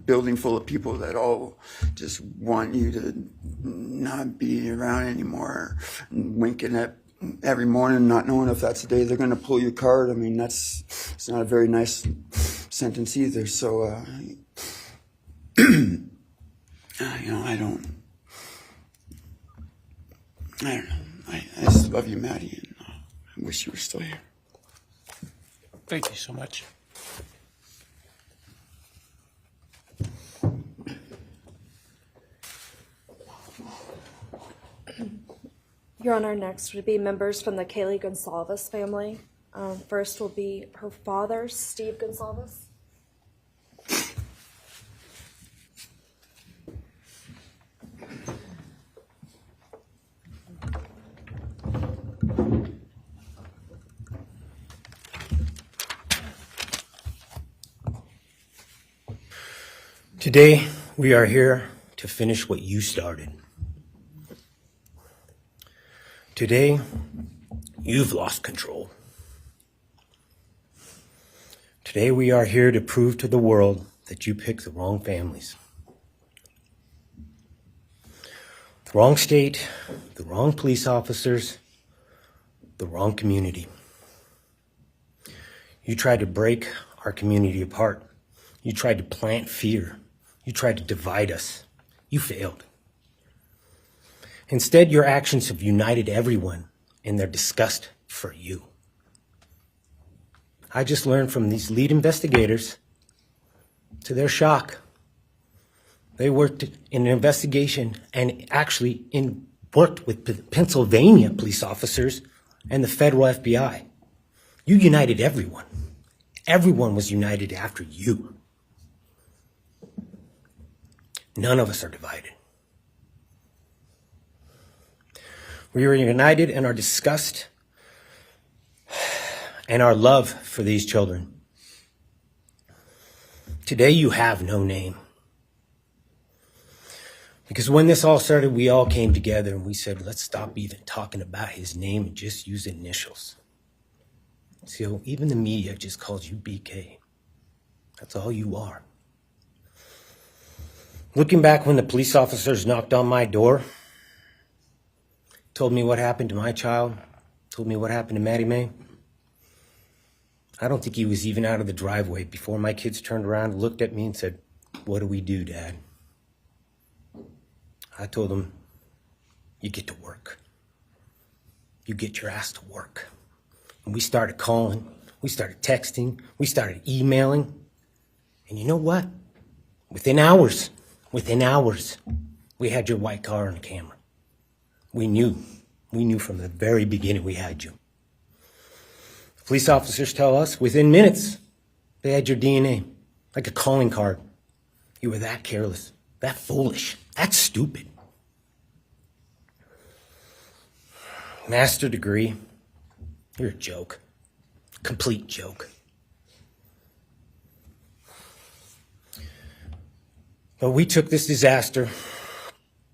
building full of people that all just want you to not be around anymore, winking at every morning, not knowing if that's the day they're going to pull your card. I mean, it's not a very nice sentence either. So, I don't know. I just love you, Maddie, and I wish you were still here. Thank you so much. Your Honor, next would be members from the Kaylee Goncalves family. First will be her father, Steve Goncalves. Today, we are here to finish what you started. Today, you've lost control. Today, we are here to prove to the world that you picked the wrong families. The wrong state, the wrong police officers, the wrong community. You tried to break our community apart. You tried to plant fear. You tried to divide us. You failed. Instead, your actions have united everyone in their disgust for you. I just learned from these lead investigators, to their shock, they worked in an investigation and actually worked with Pennsylvania police officers and the federal FBI. You united everyone. Everyone was united after you. None of us are divided. We are united in our disgust and our love for these children. Today you have no name. Because when this all started, we all came together and we said, let's stop even talking about his name and just use initials. So even the media just calls you BK. That's all you are. Looking back when the police officers knocked on my door, told me what happened to my child, told me what happened to Maddie Mae, I don't think he was even out of the driveway before my kids turned around, looked at me and said, what do we do, Dad? I told them, you get to work. You get your ass to work. And we started calling, we started texting, we started emailing. And you know what? Within hours, we had your white car on camera. We knew from the very beginning we had you. Police officers tell us within minutes they had your DNA, like a calling card. You were that careless, that foolish, that stupid. Master degree, you're a joke, complete joke. But we took this disaster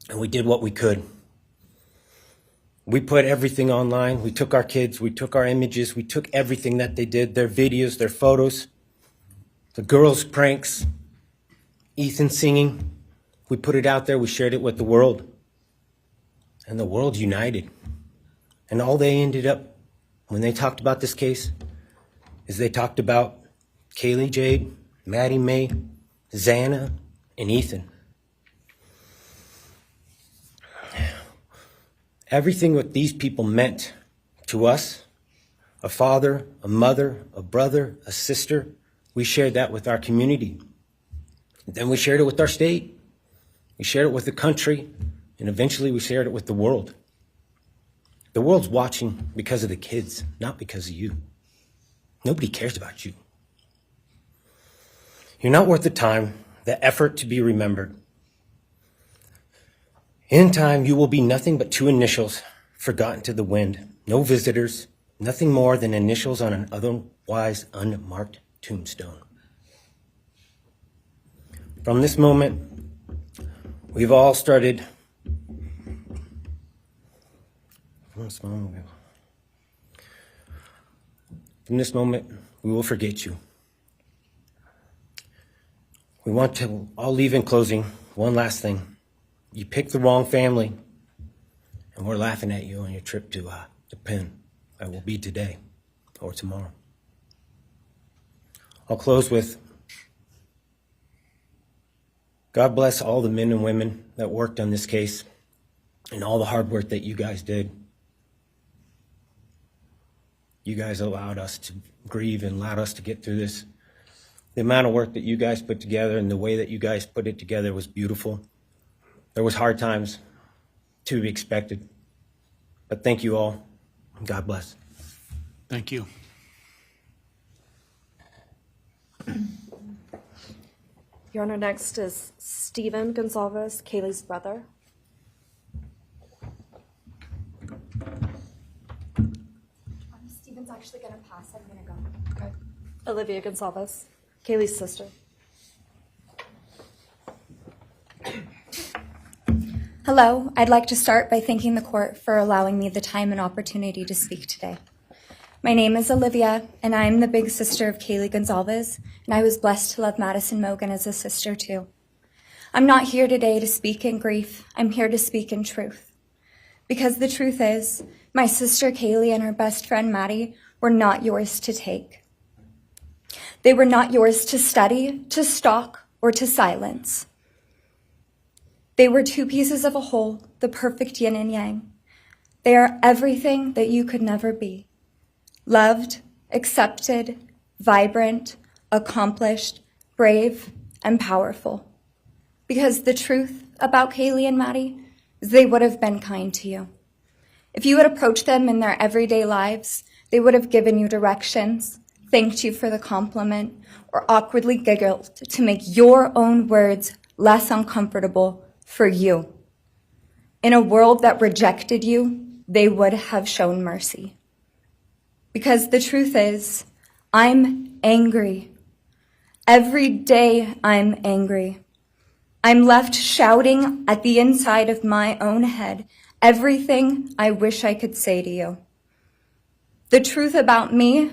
and we did what we could. We put everything online. We took our kids, we took our images, we took everything that they did, their videos, their photos, the girls' pranks, Ethan singing. We put it out there, we shared it with the world. And the world united. And all they ended up, when they talked about this case, is they talked about Kaylee Jade, Maddie Mae, Xana, and Ethan. Everything what these people meant to us, a father, a mother, a brother, a sister, we shared that with our community. Then we shared it with our state. We shared it with the country. And eventually we shared it with the world. The world's watching because of the kids, not because of you. Nobody cares about you. You're not worth the time, the effort to be remembered. In time, you will be nothing but 2 initials forgotten to the wind. No visitors, nothing more than initials on an otherwise unmarked tombstone. From this moment, we've all started. From this moment, we will forget you. We want to all leave in closing. One last thing. You picked the wrong family, and we're laughing at you on your trip to the pen. That will be today or tomorrow. I'll close with, God bless all the men and women that worked on this case and all the hard work that you guys did. You guys allowed us to grieve and allowed us to get through this. The amount of work that you guys put together and the way that you guys put it together was beautiful. There was hard times to be expected. But thank you all. God bless. Thank you. Your Honor, next is Stephen Goncalves, Kaylee's brother. Stephen's actually going to pass. I'm going to go. Okay. Olivia Goncalves, Kaylee's sister. Hello. I'd like to start by thanking the court for allowing me the time and opportunity to speak today. My name is Olivia, and I am the big sister of Kaylee Goncalves, and I was blessed to love Madison Mogen as a sister too. I'm not here today to speak in grief. I'm here to speak in truth. Because the truth is, my sister Kaylee and her best friend Maddie were not yours to take. They were not yours to study, to stalk, or to silence. They were 2 pieces of a whole, the perfect yin and yang. They are everything that you could never be. Loved, accepted, vibrant, accomplished, brave, and powerful. Because the truth about Kaylee and Maddie is they would have been kind to you. If you had approached them in their everyday lives, they would have given you directions, thanked you for the compliment, or awkwardly giggled to make your own words less uncomfortable for you. In a world that rejected you, they would have shown mercy. Because the truth is, I'm angry. Every day I'm angry. I'm left shouting at the inside of my own head everything I wish I could say to you. The truth about me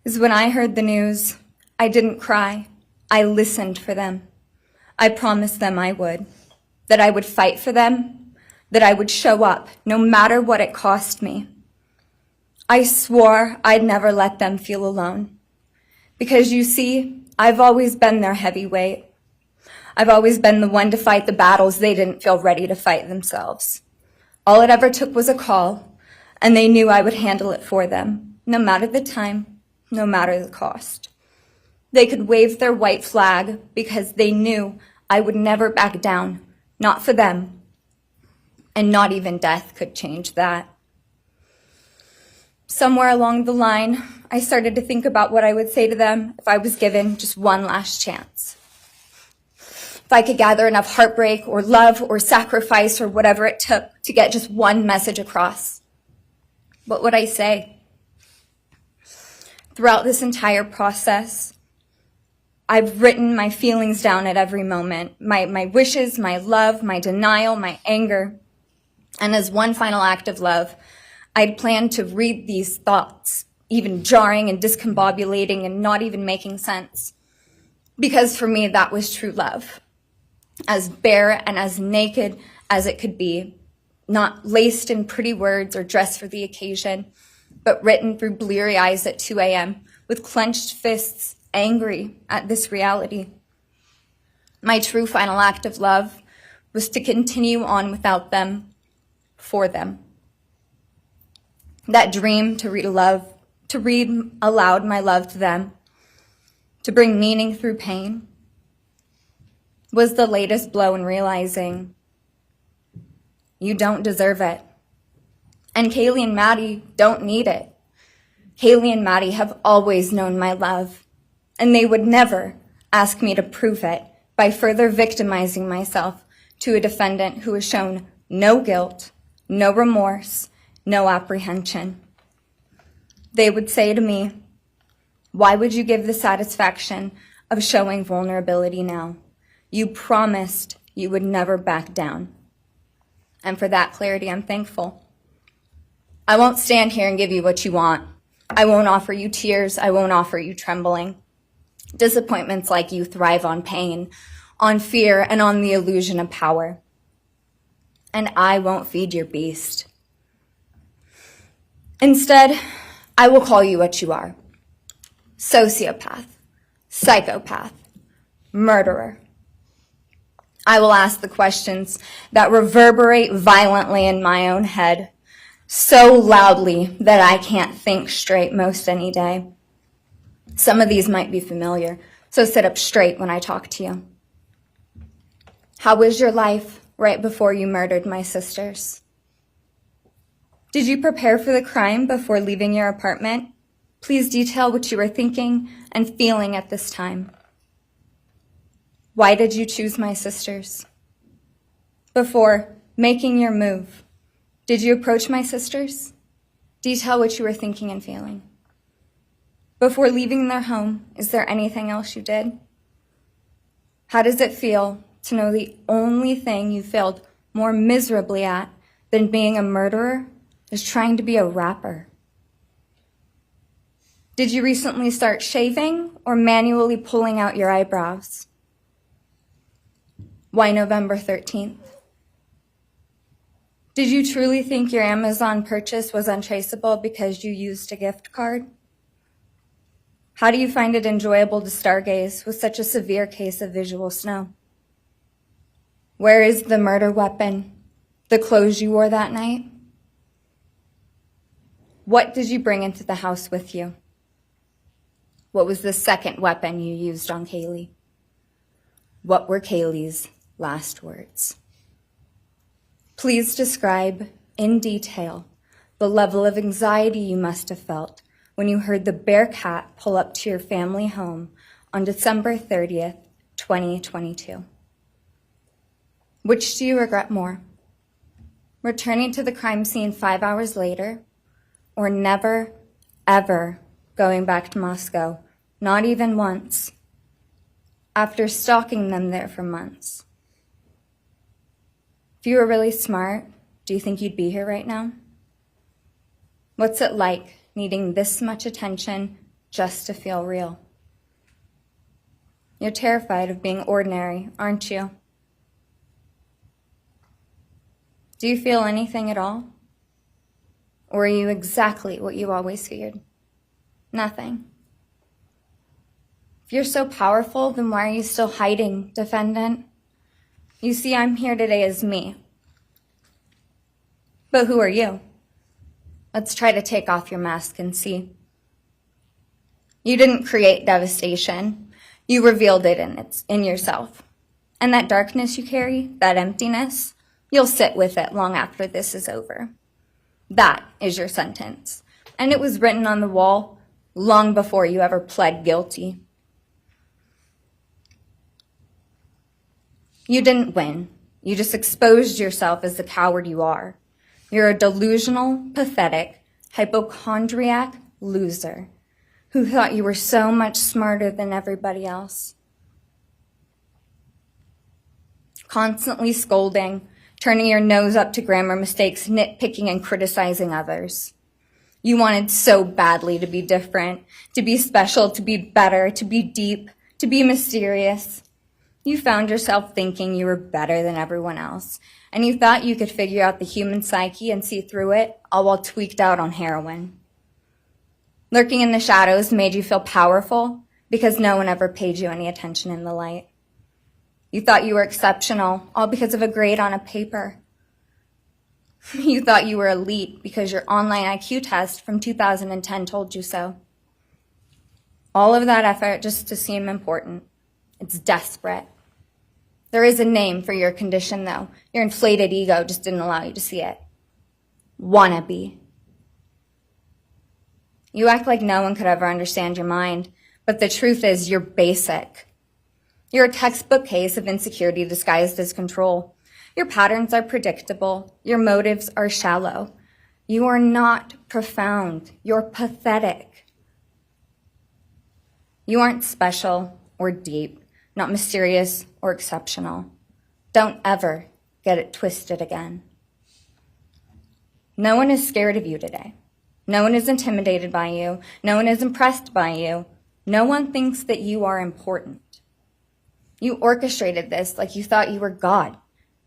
is when I heard the news, I didn't cry. I listened for them. I promised them I would, that I would fight for them, that I would show up no matter what it cost me. I swore I'd never let them feel alone. Because you see, I've always been their heavyweight. I've always been the one to fight the battles they didn't feel ready to fight themselves. All it ever took was a call, and they knew I would handle it for them, no matter the time, no matter the cost. They could wave their white flag because they knew I would never back down, not for them, and not even death could change that. Somewhere along the line, I started to think about what I would say to them if I was given just one last chance. If I could gather enough heartbreak or love or sacrifice or whatever it took to get just one message across, what would I say? Throughout this entire process, I've written my feelings down at every moment, my wishes, my love, my denial, my anger. And as one final act of love, I'd planned to read these thoughts, even jarring and discombobulating and not even making sense. Because for me, that was true love. As bare and as naked as it could be, not laced in pretty words or dressed for the occasion, but written through bleary eyes at 2 a.m. with clenched fists, angry at this reality. My true final act of love was to continue on without them, for them. That dream to read aloud my love to them, to bring meaning through pain, was the latest blow in realizing you don't deserve it. And Kaylee and Maddie don't need it. Kaylee and Maddie have always known my love, and they would never ask me to prove it by further victimizing myself to a defendant who has shown no guilt, no remorse, no apprehension. They would say to me, "Why would you give the satisfaction of showing vulnerability now? You promised you would never back down." And for that clarity, I'm thankful. I won't stand here and give you what you want. I won't offer you tears. I won't offer you trembling. Disappointments like you thrive on pain, on fear, and on the illusion of power. And I won't feed your beast. Instead, I will call you what you are: sociopath, psychopath, murderer. I will ask the questions that reverberate violently in my own head, so loudly that I can't think straight most any day. Some of these might be familiar, so sit up straight when I talk to you. How was your life right before you murdered my sisters? Did you prepare for the crime before leaving your apartment? Please detail what you were thinking and feeling at this time. Why did you choose my sisters? Before making your move, did you approach my sisters? Detail what you were thinking and feeling. Before leaving their home, is there anything else you did? How does it feel to know the only thing you failed more miserably at than being a murderer is trying to be a rapper? Did you recently start shaving or manually pulling out your eyebrows? Why November 13th? Did you truly think your Amazon purchase was untraceable because you used a gift card? How do you find it enjoyable to stargaze with such a severe case of visual snow? Where is the murder weapon, the clothes you wore that night? What did you bring into the house with you? What was the second weapon you used on Kaylee? What were Kaylee's last words? Please describe in detail the level of anxiety you must have felt when you heard the Bearcat pull up to your family home on December 30th, 2022. Which do you regret more? Returning to the crime scene 5 hours later, or never, ever going back to Moscow, not even once, after stalking them there for months? If you were really smart, do you think you'd be here right now? What's it like needing this much attention just to feel real? You're terrified of being ordinary, aren't you? Do you feel anything at all? Or are you exactly what you always feared? Nothing. If you're so powerful, then why are you still hiding, defendant? You see, I'm here today as me. But who are you? Let's try to take off your mask and see. You didn't create devastation. You revealed it in yourself. And that darkness you carry, that emptiness, you'll sit with it long after this is over. That is your sentence. And it was written on the wall long before you ever pled guilty. You didn't win. You just exposed yourself as the coward you are. You're a delusional, pathetic, hypochondriac loser who thought you were so much smarter than everybody else. Constantly scolding, turning your nose up to grammar mistakes, nitpicking and criticizing others. You wanted so badly to be different, to be special, to be better, to be deep, to be mysterious. You found yourself thinking you were better than everyone else, and you thought you could figure out the human psyche and see through it, all while tweaked out on heroin. Lurking in the shadows made you feel powerful because no one ever paid you any attention in the light. You thought you were exceptional, all because of a grade on a paper. You thought you were elite because your online IQ test from 2010 told you so. All of that effort just to seem important. It's desperate. There is a name for your condition, though. Your inflated ego just didn't allow you to see it. wannabe. You act like no one could ever understand your mind, but the truth is you're basic. You're a textbook case of insecurity disguised as control. Your patterns are predictable. Your motives are shallow. You are not profound. You're pathetic. You aren't special or deep, not mysterious or exceptional. Don't ever get it twisted again. No one is scared of you today. No one is intimidated by you. No one is impressed by you. No one thinks that you are important. You orchestrated this like you thought you were God.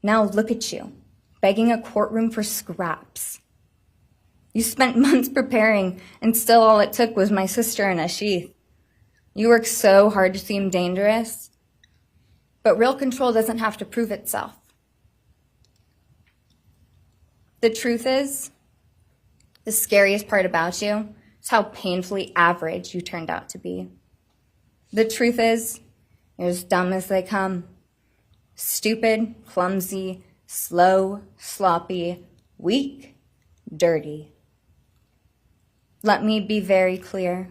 Now look at you, begging a courtroom for scraps. You spent months preparing, and still all it took was my sister in a sheath. You work so hard to seem dangerous, but real control doesn't have to prove itself. The truth is, the scariest part about you is how painfully average you turned out to be. The truth is, you're as dumb as they come. Stupid, clumsy, slow, sloppy, weak, dirty. Let me be very clear.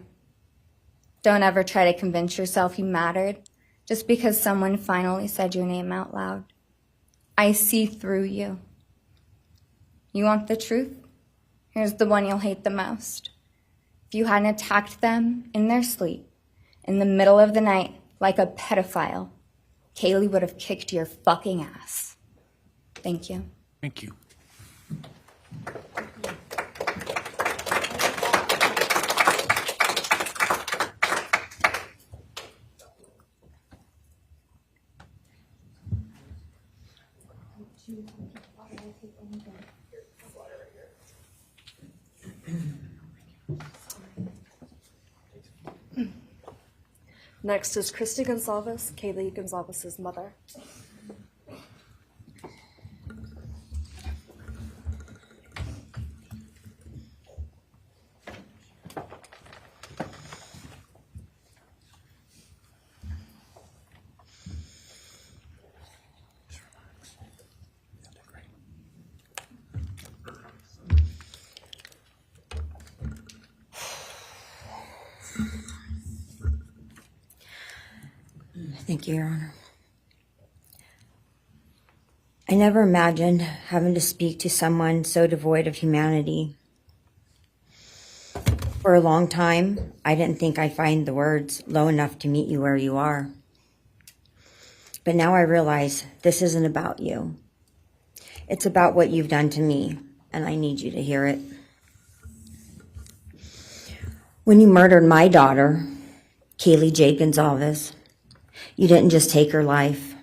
Don't ever try to convince yourself you mattered just because someone finally said your name out loud. I see through you. You want the truth? Here's the one you'll hate the most. If you hadn't attacked them in their sleep, in the middle of the night, like a pedophile, Kaylee would have kicked your fucking ass. Thank you. Thank you. Next is Christy Goncalves, Kaylee Goncalves' mother. Thank you, Your Honor. I never imagined having to speak to someone so devoid of humanity. For a long time, I didn't think I'd find the words low enough to meet you where you are. But now I realize this isn't about you. It's about what you've done to me, and I need you to hear it. When you murdered my daughter, Kaylee Jade Goncalves, you didn't just take her life,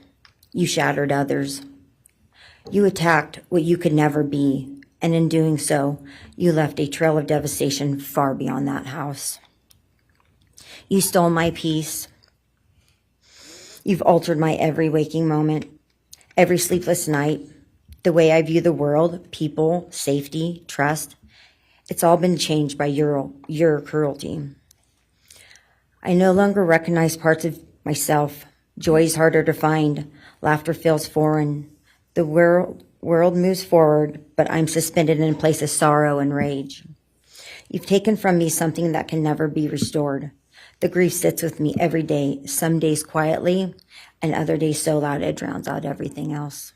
you shattered others. You attacked what you could never be, and in doing so, you left a trail of devastation far beyond that house. You stole my peace. You've altered my every waking moment, every sleepless night, the way I view the world, people, safety, trust. It's all been changed by your cruelty. I no longer recognize parts of myself. Joy is harder to find. Laughter feels foreign. The world moves forward, but I'm suspended in a place of sorrow and rage. You've taken from me something that can never be restored. The grief sits with me every day, some days quietly, and other days so loud it drowns out everything else.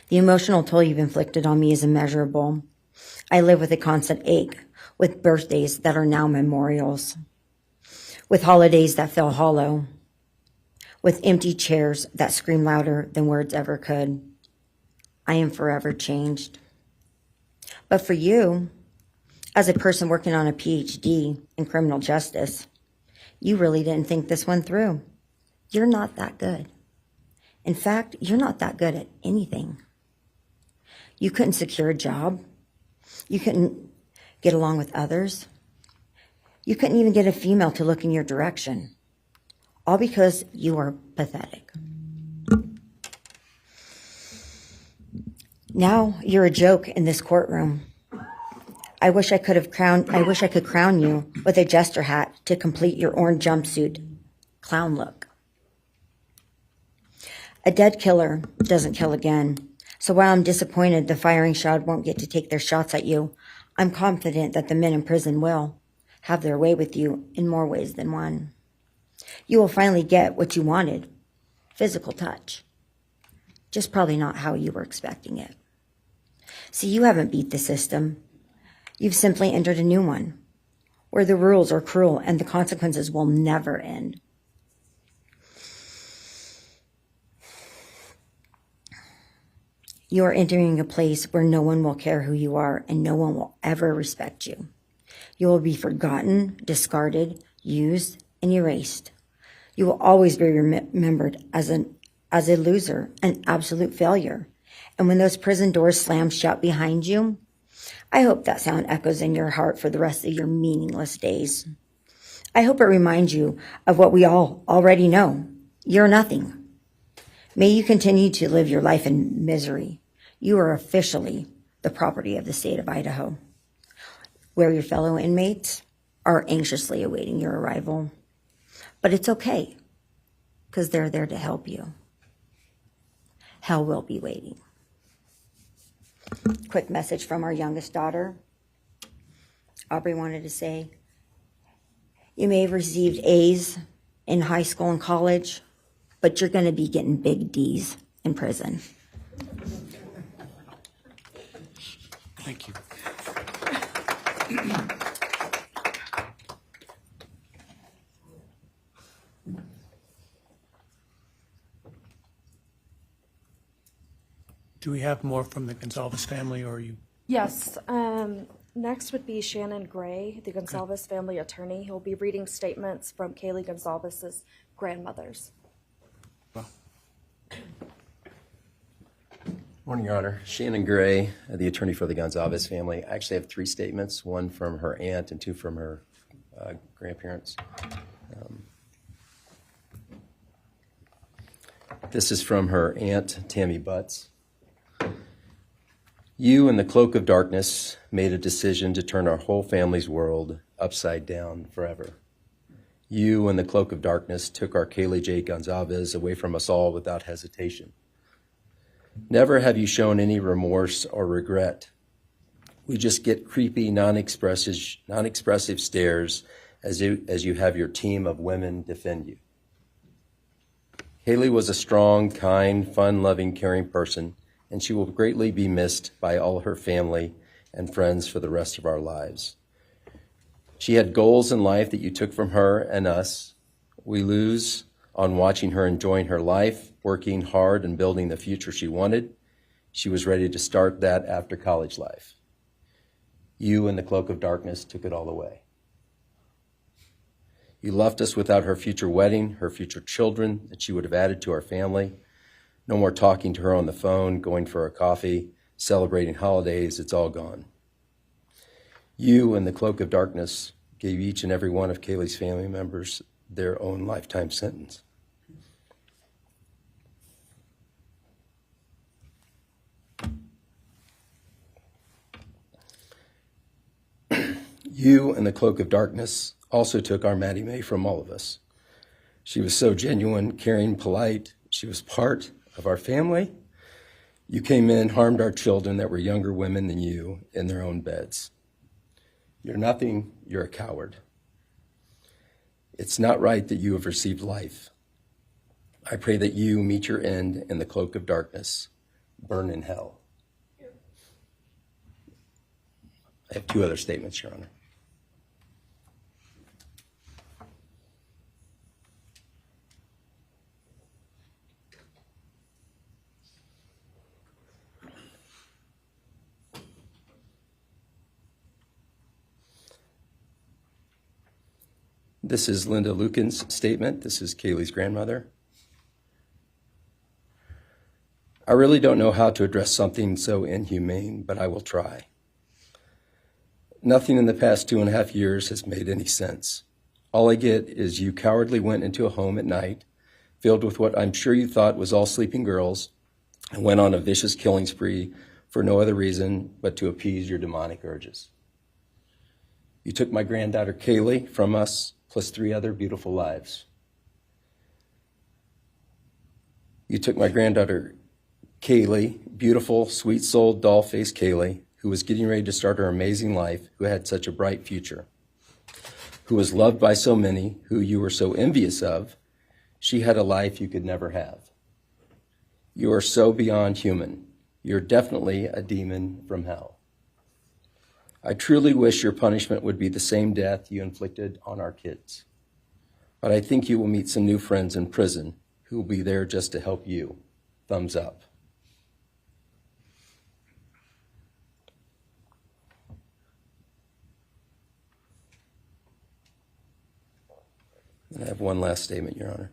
The emotional toll you've inflicted on me is immeasurable. I live with a constant ache, with birthdays that are now memorials, with holidays that feel hollow, with empty chairs that scream louder than words ever could. I am forever changed. But for you, as a person working on a PhD in criminal justice, you really didn't think this one through. You're not that good. In fact, you're not that good at anything. You couldn't secure a job. You couldn't get along with others. You couldn't even get a female to look in your direction. All because you are pathetic. Now you're a joke in this courtroom. I wish I could crown you with a jester hat to complete your orange jumpsuit clown look. A dead killer doesn't kill again, So while I'm disappointed the firing squad won't get to take their shots at you, I'm confident that the men in prison will have their way with you in more ways than one. You will finally get what you wanted, physical touch. Just probably not how you were expecting it. See, you haven't beat the system. You've simply entered a new one, where the rules are cruel and the consequences will never end. You are entering a place where no one will care who you are and no one will ever respect you. You will be forgotten, discarded, used, and erased. You will always be remembered as a loser, an absolute failure. And when those prison doors slam shut behind you, I hope that sound echoes in your heart for the rest of your meaningless days. I hope it reminds you of what we all already know. You're nothing. May you continue to live your life in misery. You are officially the property of the state of Idaho, where your fellow inmates are anxiously awaiting your arrival. But it's okay, because they're there to help you. Hell will be waiting. Quick message from our youngest daughter. Aubrey wanted to say, you may have received A's in high school and college, but you're going to be getting big D's in prison. Thank you. Do we have more from the Goncalves family, or are you? Yes. Next would be Shannon Gray, the Goncalves family attorney. He'll be reading statements from Kaylee Goncalves' grandmothers. Well, Morning, Your Honor. Shannon Gray, the attorney for the Goncalves family. I actually have 3 statements, one from her aunt and 2 from her grandparents. This is from her aunt, Tammy Butts. You, in the cloak of darkness, made a decision to turn our whole family's world upside down forever. You, in the cloak of darkness, took our Kaylee J. Goncalves away from us all without hesitation. Never have you shown any remorse or regret. We just get creepy, non-expressive stares as you have your team of women defend you. Kaylee was a strong, kind, fun-loving, caring person, and she will greatly be missed by all her family and friends for the rest of our lives. She had goals in life that you took from her and us. We lose on watching her enjoying her life, working hard and building the future she wanted. She was ready to start that after college life. You, in the cloak of darkness, took it all away. You left us without her future wedding, her future children that she would have added to our family. No more talking to her on the phone, going for a coffee, celebrating holidays. It's all gone. You, in the cloak of darkness, gave each and every one of Kaylee's family members their own lifetime sentence. You, in the cloak of darkness, also took our Maddie Mae from all of us. She was so genuine, caring, polite. She was part of our family. You came in, harmed our children that were younger women than you in their own beds. You're nothing, you're a coward. It's not right that you have received life. I pray that you meet your end in the cloak of darkness, burn in hell. I have 2 other statements, Your Honor. This is Linda Lucan's statement. This is Kaylee's grandmother. I really don't know how to address something so inhumane, but I will try. Nothing in the past 2.5 years has made any sense. All I get is you cowardly went into a home at night, filled with what I'm sure you thought was all sleeping girls, and went on a vicious killing spree for no other reason but to appease your demonic urges. You took my granddaughter Kaylee from us, plus 3 other beautiful lives. You took my granddaughter Kaylee, beautiful, sweet-souled, doll-faced Kaylee, who was getting ready to start her amazing life, who had such a bright future, who was loved by so many, who you were so envious of. She had a life you could never have. You are so beyond human. You're definitely a demon from hell. I truly wish your punishment would be the same death you inflicted on our kids. But I think you will meet some new friends in prison who will be there just to help you. Thumbs up. And I have one last statement, Your Honor.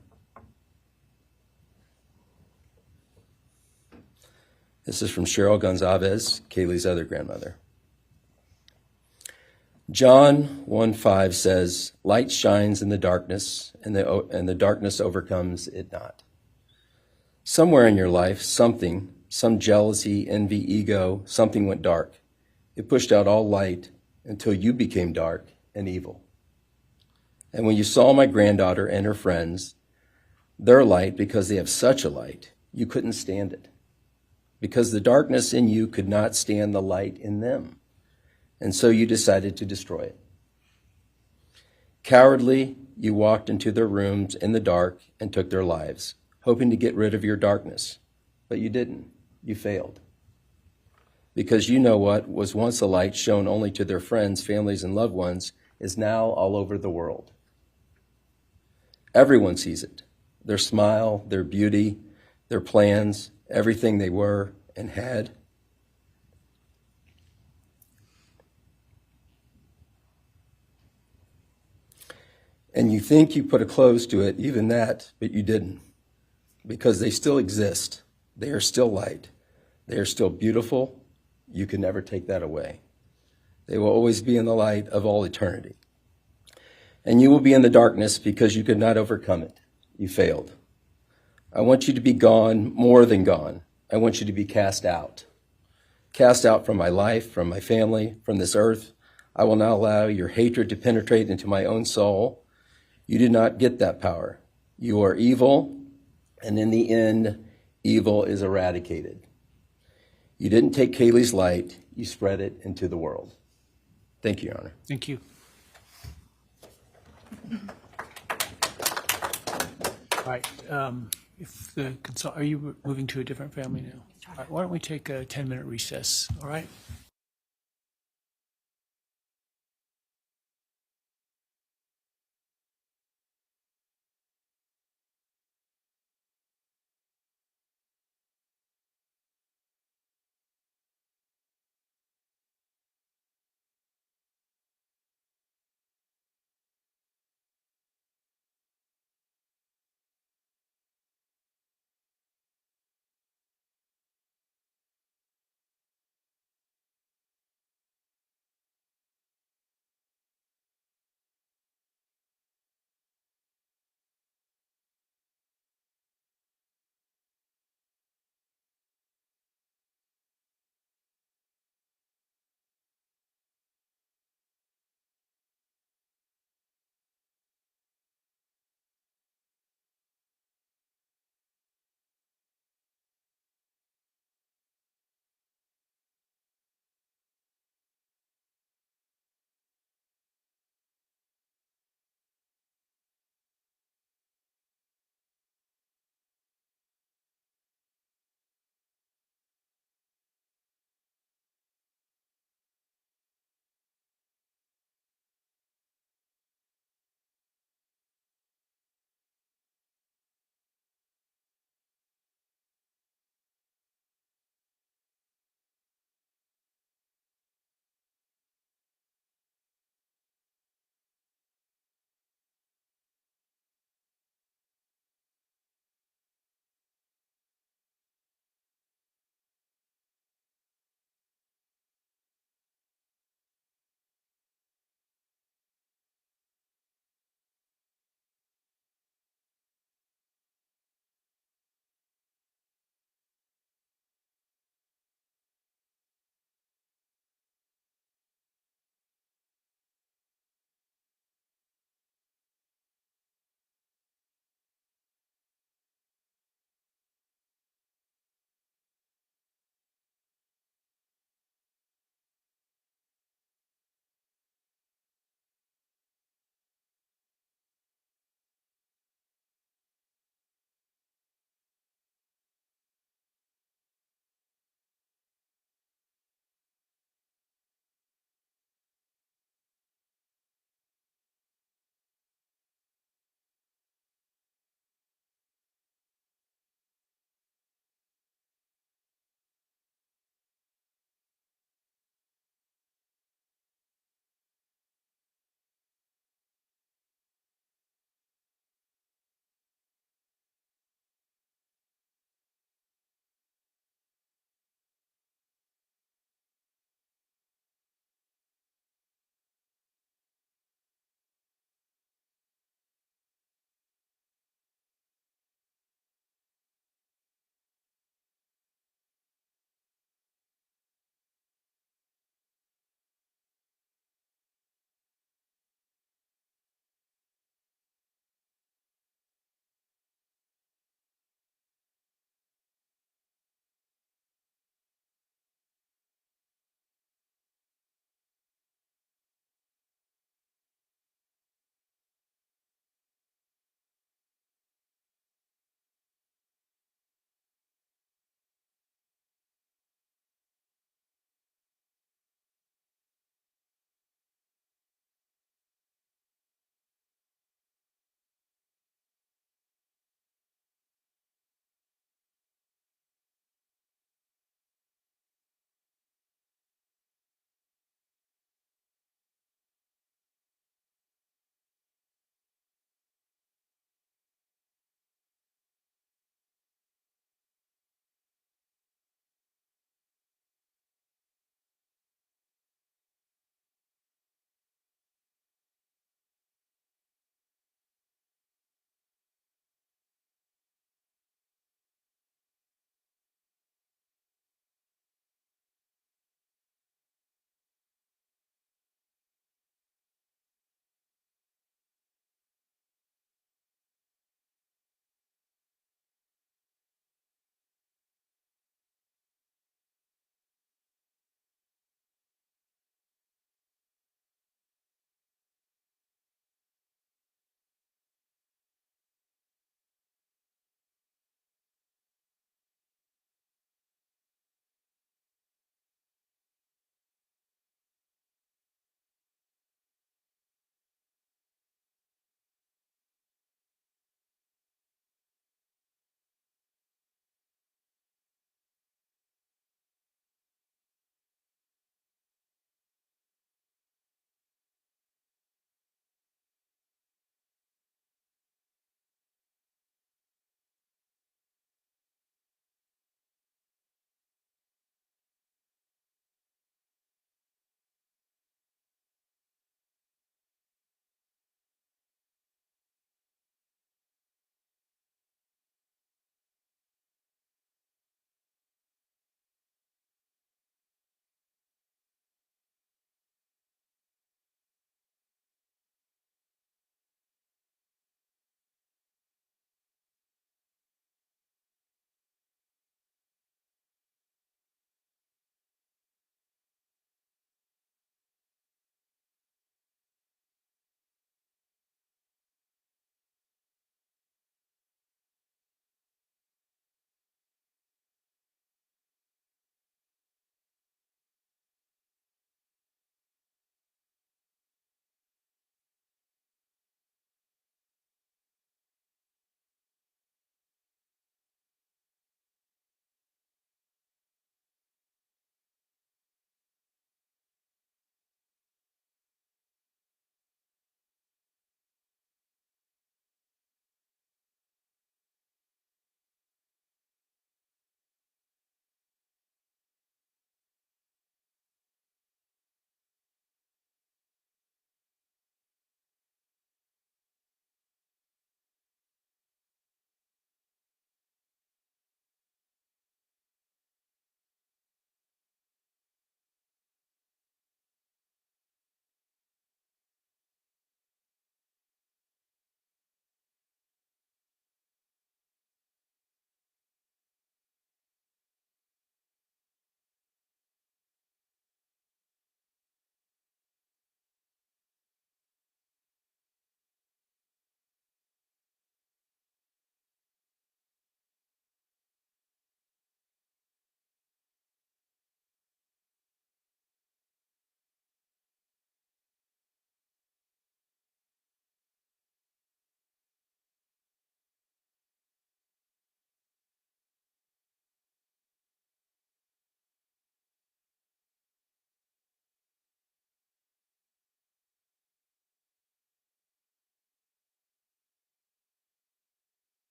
This is from Cheryl Goncalves, Kaylee's other grandmother. John 1:5 says, "Light shines in the darkness, and the darkness overcomes it not." Somewhere in your life, some jealousy, envy, ego, something went dark. It pushed out all light until you became dark and evil. And when you saw my granddaughter and her friends, their light, because they have such a light, you couldn't stand it. Because the darkness in you could not stand the light in them. And so you decided to destroy it. Cowardly, you walked into their rooms in the dark and took their lives, hoping to get rid of your darkness. But you didn't. You failed. Because you know what was once a light shown only to their friends, families, and loved ones is now all over the world. Everyone sees it. Their smile, their beauty, their plans, everything they were and had. And you think you put a close to it, even that, but you didn't. Because they still exist. They are still light. They are still beautiful. You can never take that away. They will always be in the light of all eternity. And you will be in the darkness because you could not overcome it. You failed. I want you to be gone, more than gone. I want you to be cast out. Cast out from my life, from my family, from this earth. I will not allow your hatred to penetrate into my own soul. You did not get that power. You are evil, and in the end, evil is eradicated. You didn't take Kaylee's light, you spread it into the world. Thank you, Your Honor. Thank you. All right. Are you moving to a different family now? All right, why don't we take a 10-minute recess, all right?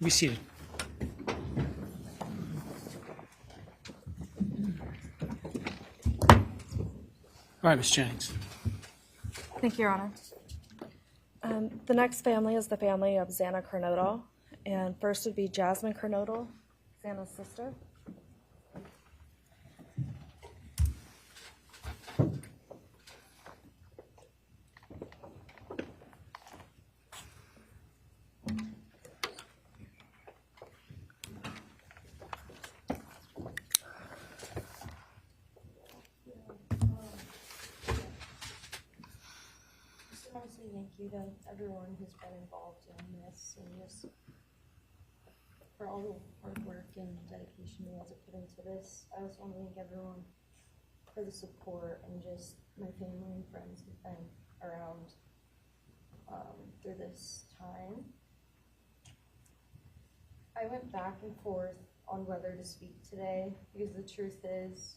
Be seated. All right, Ms. Jennings. Thank you, Your Honor. The next family is the family of Xana Kernodle, and first would be Jasmine Kernodle, Xana's sister. Thank you to everyone who's been involved in this and just for all the hard work and dedication you guys have put into this. I also want to thank everyone for the support and just my family and friends who've been around through this time. I went back and forth on whether to speak today because the truth is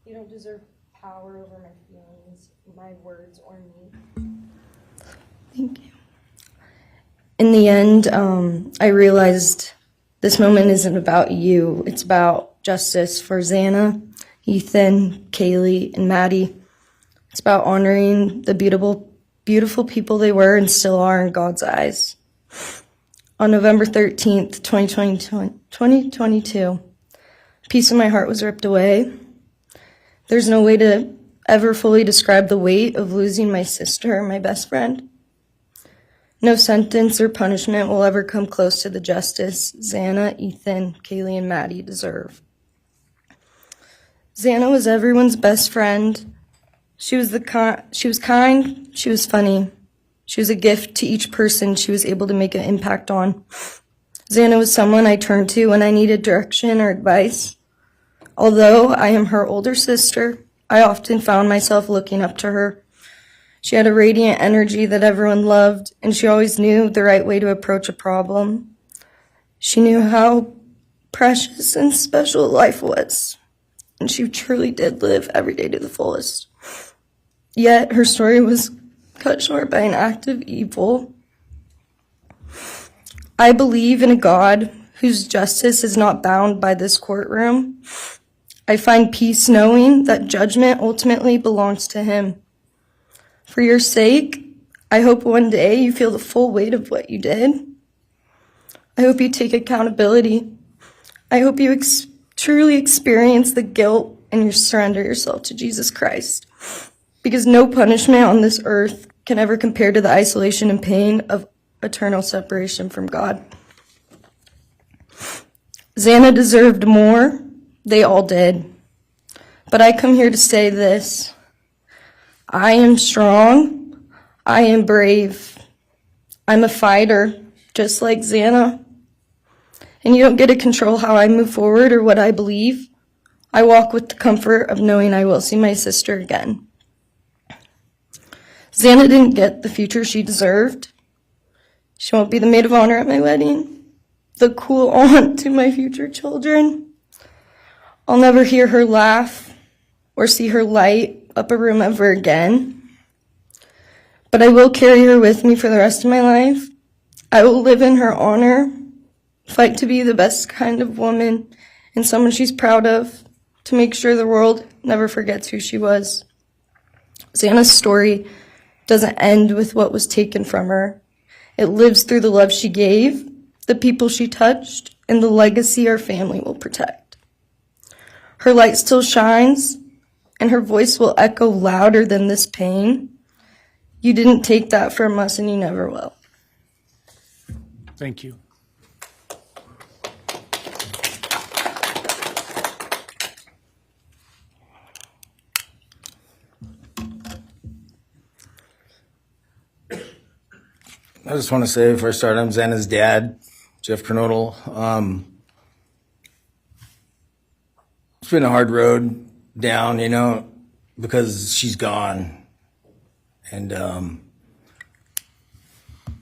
you don't deserve power over my feelings, my words, or me. Thank you. In the end, I realized this moment isn't about you. It's about justice for Xana, Ethan, Kaylee, and Maddie. It's about honoring the beautiful people they were and still are in God's eyes. On November 13th, 2022, a piece of my heart was ripped away. There's no way to ever fully describe the weight of losing my sister, my best friend. No sentence or punishment will ever come close to the justice Xana, Ethan, Kaylee, and Maddie deserve. Xana was everyone's best friend. She was kind, she was funny. She was a gift to each person she was able to make an impact on. Xana was someone I turned to when I needed direction or advice. Although I am her older sister, I often found myself looking up to her. She had a radiant energy that everyone loved, and she always knew the right way to approach a problem. She knew how precious and special life was, and she truly did live every day to the fullest. Yet her story was cut short by an act of evil. I believe in a God whose justice is not bound by this courtroom. I find peace knowing that judgment ultimately belongs to Him. For your sake, I hope one day you feel the full weight of what you did. I hope you take accountability. I hope you truly experience the guilt and you surrender yourself to Jesus Christ. Because no punishment on this earth can ever compare to the isolation and pain of eternal separation from God. Xana deserved more. They all did. But I come here to say this. I am strong. I am brave. I'm a fighter, just like Xana. And you don't get to control how I move forward or what I believe. I walk with the comfort of knowing I will see my sister again. Xana didn't get the future she deserved. She won't be the maid of honor at my wedding, the cool aunt to my future children. I'll never hear her laugh or see her light up a room ever again. But I will carry her with me for the rest of my life. I will live in her honor, fight to be the best kind of woman and someone she's proud of, to make sure the world never forgets who she was. Xana's story doesn't end with what was taken from her. It lives through the love she gave, the people she touched, and the legacy our family will protect. Her light still shines, and her voice will echo louder than this pain. You didn't take that from us, and you never will. Thank you. I just want to say before I start, I'm Xana's dad, Jeff Kernodle. It's been a hard road down, because she's gone. And I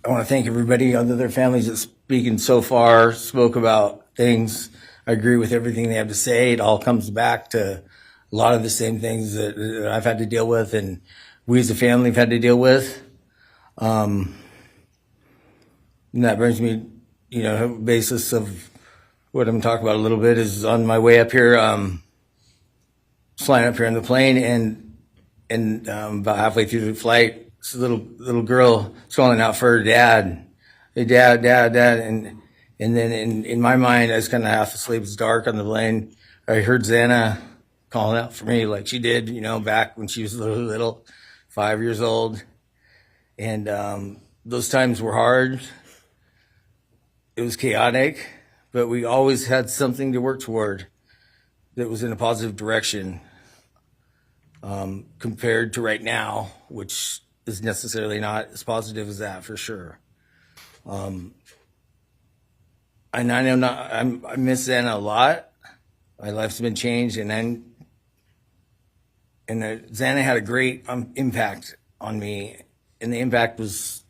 want to thank everybody, other their families that's speaking so far, spoke about things. I agree with everything they have to say. It all comes back to a lot of the same things that I've had to deal with and we as a family have had to deal with. And that brings me basis of what I'm talking about a little bit is on my way up here, flying up here in the plane, and about halfway through the flight, this little girl is calling out for her dad. Hey, dad, and then in my mind, I was kind of half asleep. It's dark on the plane. I heard Xana calling out for me like she did, back when she was little, 5 years old. And those times were hard. It was chaotic, but we always had something to work toward that was in a positive direction, compared to right now, which is necessarily not as positive as that for sure. And I miss Xana a lot. My life's been changed, and Xana had a great impact on me. And the impact was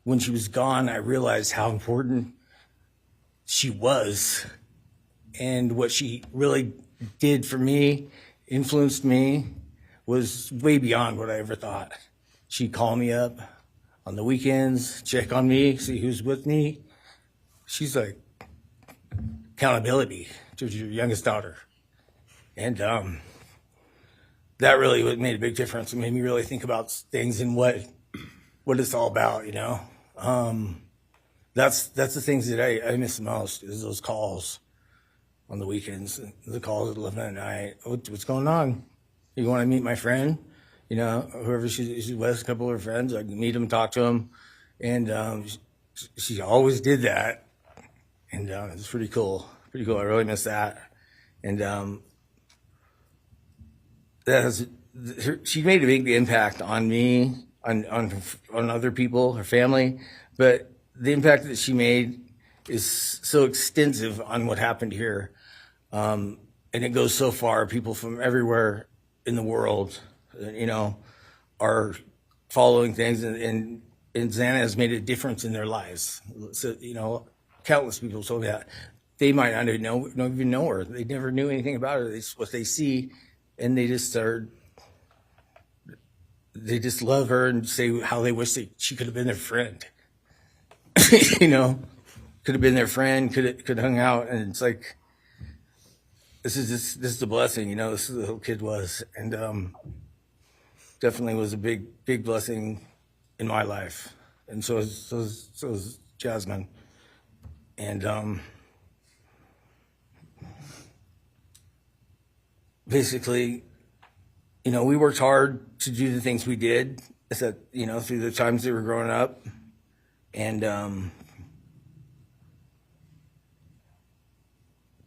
when she was gone, I realized how important she was and what she really did for me, influenced me, was way beyond what I ever thought. She'd call me up on the weekends, check on me, see who's with me. She's like accountability to your youngest daughter. And that really made a big difference. It made me really think about things and what it's all about, That's the things that I miss the most, is those calls on the weekends, the calls at 11 at night. What's going on? You want to meet my friend? Whoever she's with, a couple of her friends, I can meet them, talk to them. And she always did that. And it's pretty cool. I really miss that. And she made a big impact on me, on other people, her family. But the impact that she made is so extensive on what happened here. And it goes so far. People from everywhere in the world, are following things, and Xana has made a difference in their lives. So, countless people told me that. They might not even know her. They never knew anything about her. It's what they see, and they just love her and say how they wish she could have been their friend. Could have been their friend, could have hung out, and it's like, this is a blessing, this is the little kid was, and definitely was a big blessing in my life, and so is Jasmine, and basically, we worked hard to do the things we did, through the times they were growing up, and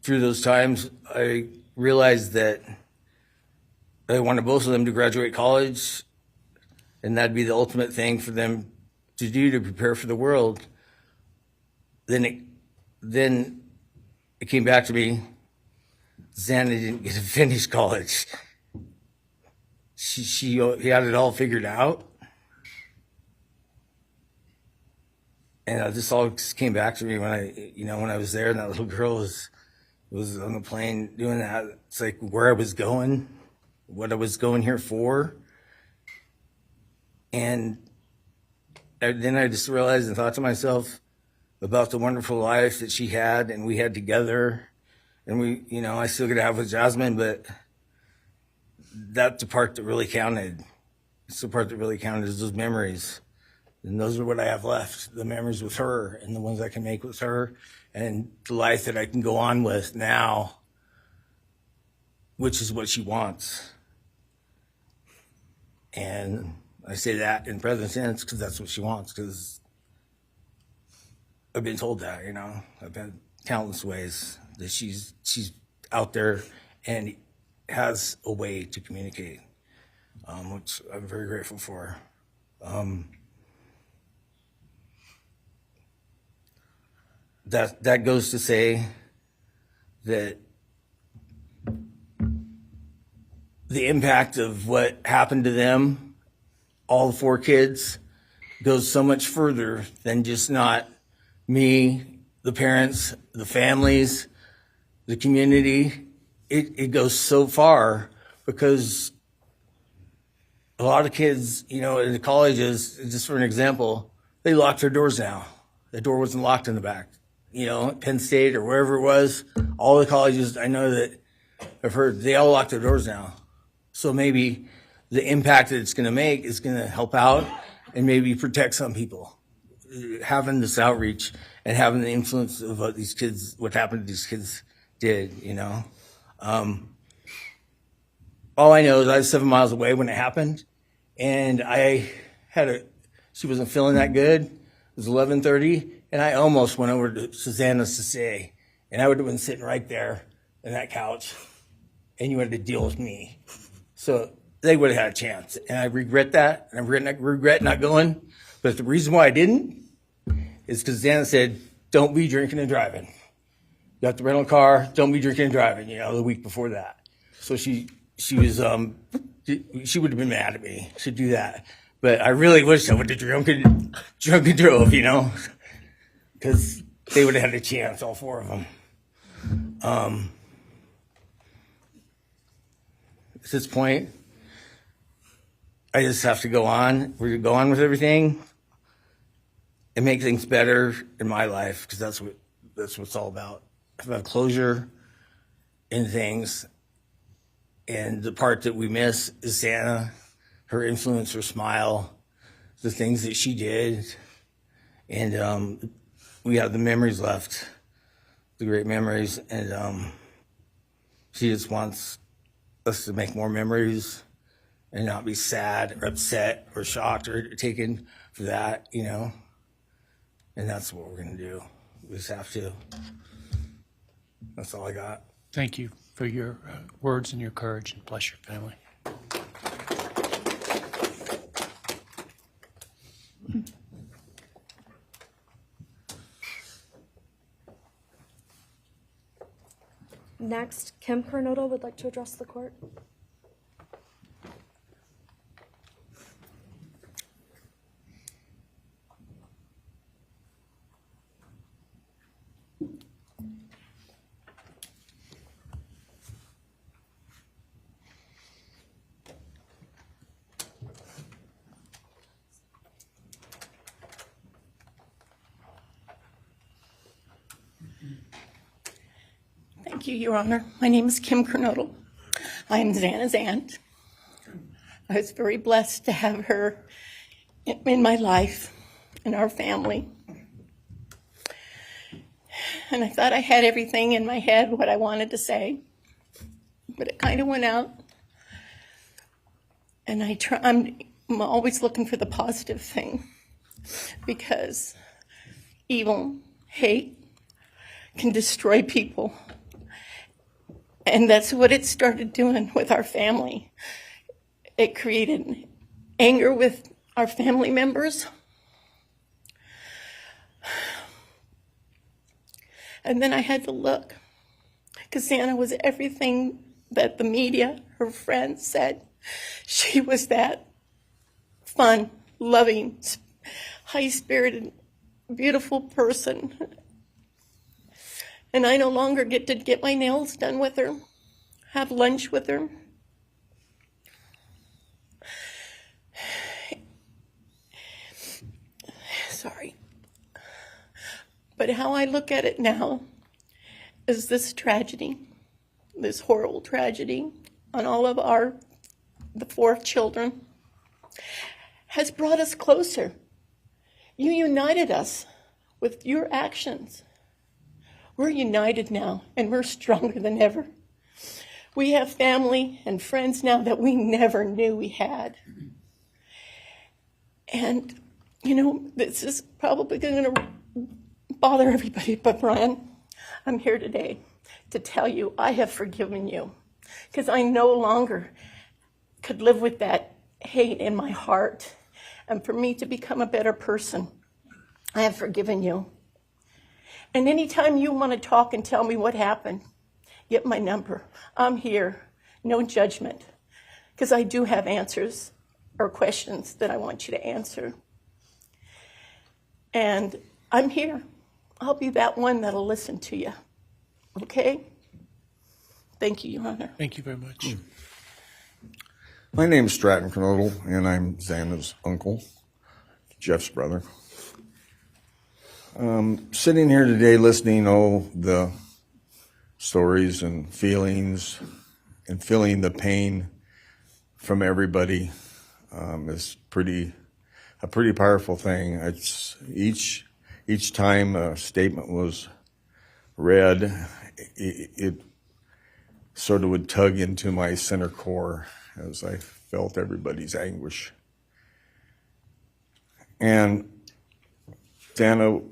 through those times, I realized that I wanted both of them to graduate college, and that'd be the ultimate thing for them to do to prepare for the world. Then it came back to me, Xana didn't get to finish college. He had it all figured out. And this all just came back to me when I was there, and that little girl was on the plane doing that. It's like where I was going, what I was going here for. And then I just realized and thought to myself about the wonderful life that she had and we had together. And I still get to have with Jasmine, but that's the part that really counted. It's the part that really counted, is those memories. And those are what I have left, the memories with her and the ones I can make with her, and the life that I can go on with now, which is what she wants. And I say that in present tense because that's what she wants, because I've been told that, I've been countless ways that she's out there and has a way to communicate, which I'm very grateful for. That goes to say that the impact of what happened to them, all 4 kids, goes so much further than just not me, the parents, the families, the community. It goes so far, because a lot of kids, in the colleges, just for an example, they lock their doors now. The door wasn't locked in the back. at Penn State or wherever it was, all the colleges, I know that I've heard they all lock their doors now. So maybe the impact that it's going to make is going to help out and maybe protect some people. Having this outreach and having the influence of what happened to these kids did, all I know is I was 7 miles away when it happened, and she wasn't feeling that good. It was 11:30, and I almost went over to Susanna's to say, and I would have been sitting right there on that couch, and you had to deal with me. So they would have had a chance, and I regret that, and I regret not going. But the reason why I didn't is because Xana said, don't be drinking and driving. You have to rent a car, don't be drinking and driving, the week before that. So she was, she would have been mad at me to do that. But I really wish I would have drunk and drove, because they would have had a chance, all four of them. At this point, I just have to go on. We're going to go on with everything and make things better in my life, because that's what it's all about. About closure in things. And the part that we miss is Xana, her influence, her smile, the things that she did. And we have the memories left, the great memories. And she just wants us to make more memories and not be sad or upset or shocked or taken for that, And that's what we're going to do. We just have to. That's all I got. Thank you for your words and your courage, and bless your family. Next, Kim Kernodle would like to address the court. Thank you, Your Honor. My name is Kim Kernodle. I am Xana's aunt. I was very blessed to have her in my life, in our family. And I thought I had everything in my head, what I wanted to say, but it kind of went out. And I'm always looking for the positive thing, because evil, hate, can destroy people. And that's what it started doing with our family. It created anger with our family members. And then I had to look, because Xana was everything that the media, her friends said. She was that fun, loving, high-spirited, beautiful person. And I no longer get to get my nails done with her, have lunch with her. Sorry. But how I look at it now is this tragedy, this horrible tragedy on all of the 4 children, has brought us closer. You united us with your actions. We're united now, and we're stronger than ever. We have family and friends now that we never knew we had. And, this is probably going to bother everybody, but Brian, I'm here today to tell you I have forgiven you, because I no longer could live with that hate in my heart. And for me to become a better person, I have forgiven you. And anytime you want to talk and tell me what happened, get my number. I'm here. No judgment. Because I do have answers or questions that I want you to answer. And I'm here. I'll be that one that'll listen to you. Okay? Thank you, Your Honor. Thank you very much. My name is Stratton Kernodle, and I'm Xana's uncle, Jeff's brother. Sitting here today listening to all the stories and feelings and feeling the pain from everybody is a pretty powerful thing. It's each time a statement was read, it sort of would tug into my center core as I felt everybody's anguish. And Xana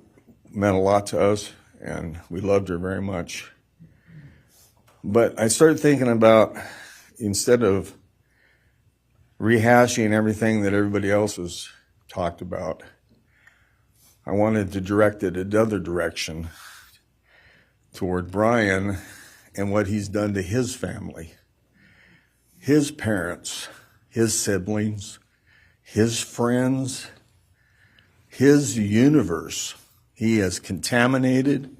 meant a lot to us, and we loved her very much. But I started thinking about, instead of rehashing everything that everybody else has talked about, I wanted to direct it another direction toward Brian and what he's done to his family, his parents, his siblings, his friends, his universe. He has contaminated,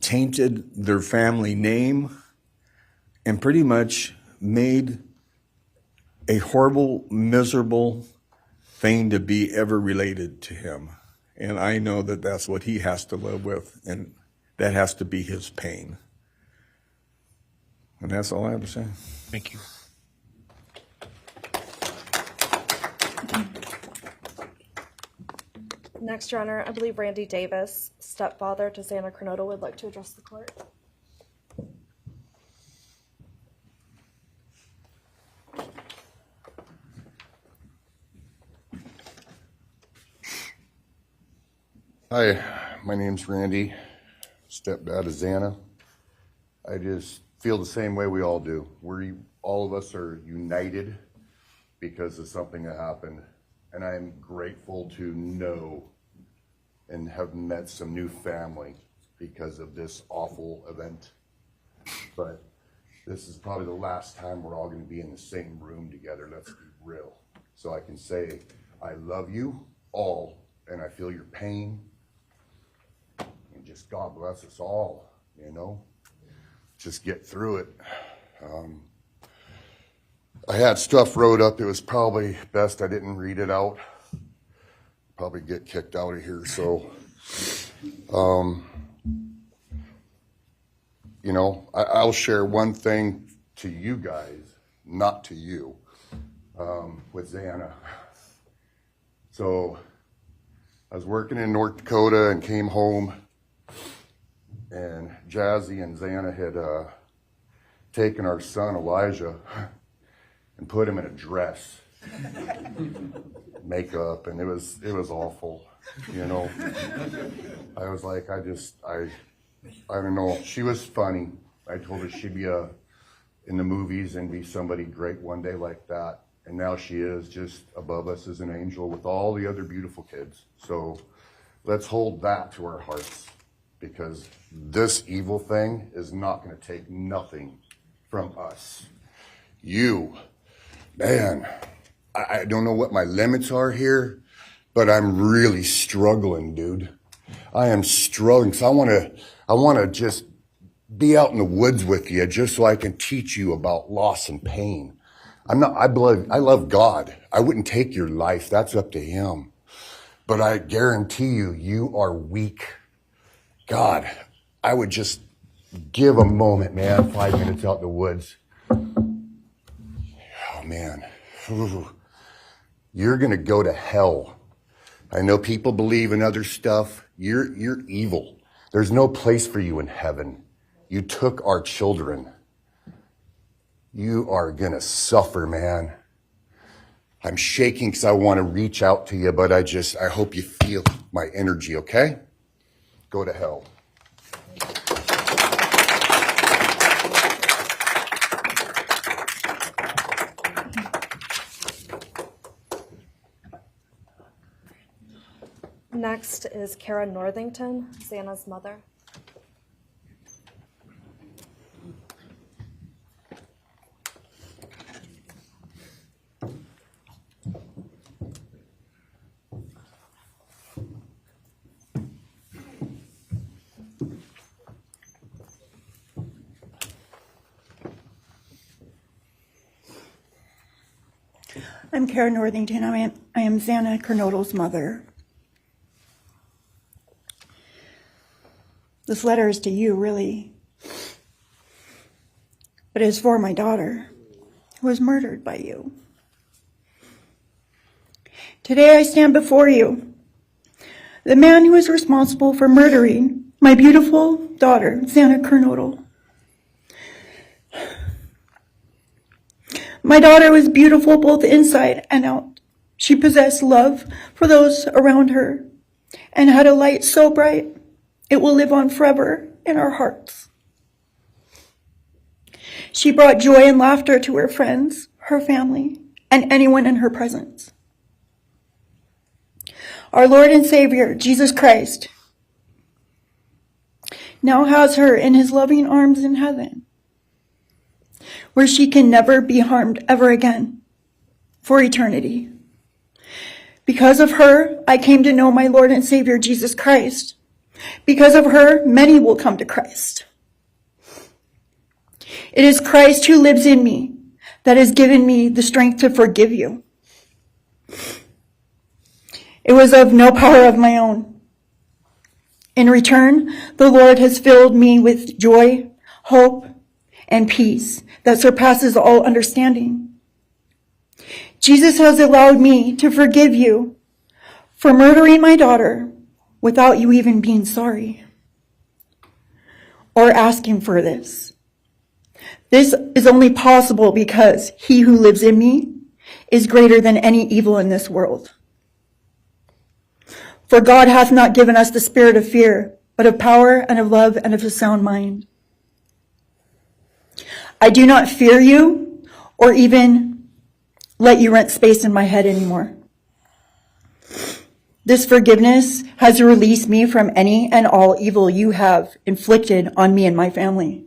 tainted their family name, and pretty much made a horrible, miserable thing to be ever related to him. And I know that that's what he has to live with, and that has to be his pain. And that's all I have to say. Thank you. Next, Your Honor, I believe Randy Davis, stepfather to Xana Kernodle, would like to address the court. Hi, my name's Randy, stepdad of Xana. I just feel the same way we all do. All of us are united because of something that happened, and I'm grateful to know and have met some new family because of this awful event. But this is probably the last time we're all going to be in the same room together, let's be real. So I can say, I love you all, and I feel your pain. And just God bless us all, you know? Just get through it. I had stuff wrote up. It was probably best I didn't read it out. Probably get kicked out of here. So, you know, I'll share one thing to you guys, not to you, with Xana. So I was working in North Dakota and came home, and Jazzy and Xana had taken our son Elijah and put him in a dress, makeup, and it was awful, you know. I was like, I don't know. She was funny. I told her she'd be in the movies and be somebody great one day like that. And now she is just above us as an angel with all the other beautiful kids. So let's hold that to our hearts, because this evil thing is not going to take nothing from us. You, man, I don't know what my limits are here, but I'm really struggling, dude. I am struggling, because I want to just be out in the woods with you, just so I can teach you about loss and pain. I love God. I wouldn't take your life. That's up to him. But I guarantee you, you are weak. God, I would just give a moment, man, 5 minutes out in the woods. Oh, man. Ooh. You're going to go to hell. I know people believe in other stuff. You're evil. There's no place for you in heaven. You took our children. You are going to suffer, man. I'm shaking because I want to reach out to you, but I hope you feel my energy, okay? Go to hell. Next is Kara Northington, Xana's mother. I'm Kara Northington. I am Xana Kernodle's mother. This letter is to you, really. But it is for my daughter, who was murdered by you. Today I stand before you, the man who is responsible for murdering my beautiful daughter, Xana Kernodle. My daughter was beautiful both inside and out. She possessed love for those around her and had a light so bright it will live on forever in our hearts. She brought joy and laughter to her friends, her family, and anyone in her presence. Our Lord and Savior, Jesus Christ, now has her in his loving arms in heaven, where she can never be harmed ever again for eternity. Because of her, I came to know my Lord and Savior, Jesus Christ. Because of her, many will come to Christ. It is Christ who lives in me that has given me the strength to forgive you. It was of no power of my own. In return, the Lord has filled me with joy, hope, and peace that surpasses all understanding. Jesus has allowed me to forgive you for murdering my daughter without you even being sorry or asking for this. This is only possible because he who lives in me is greater than any evil in this world. For God hath not given us the spirit of fear, but of power and of love and of a sound mind. I do not fear you or even let you rent space in my head anymore. This forgiveness has released me from any and all evil you have inflicted on me and my family.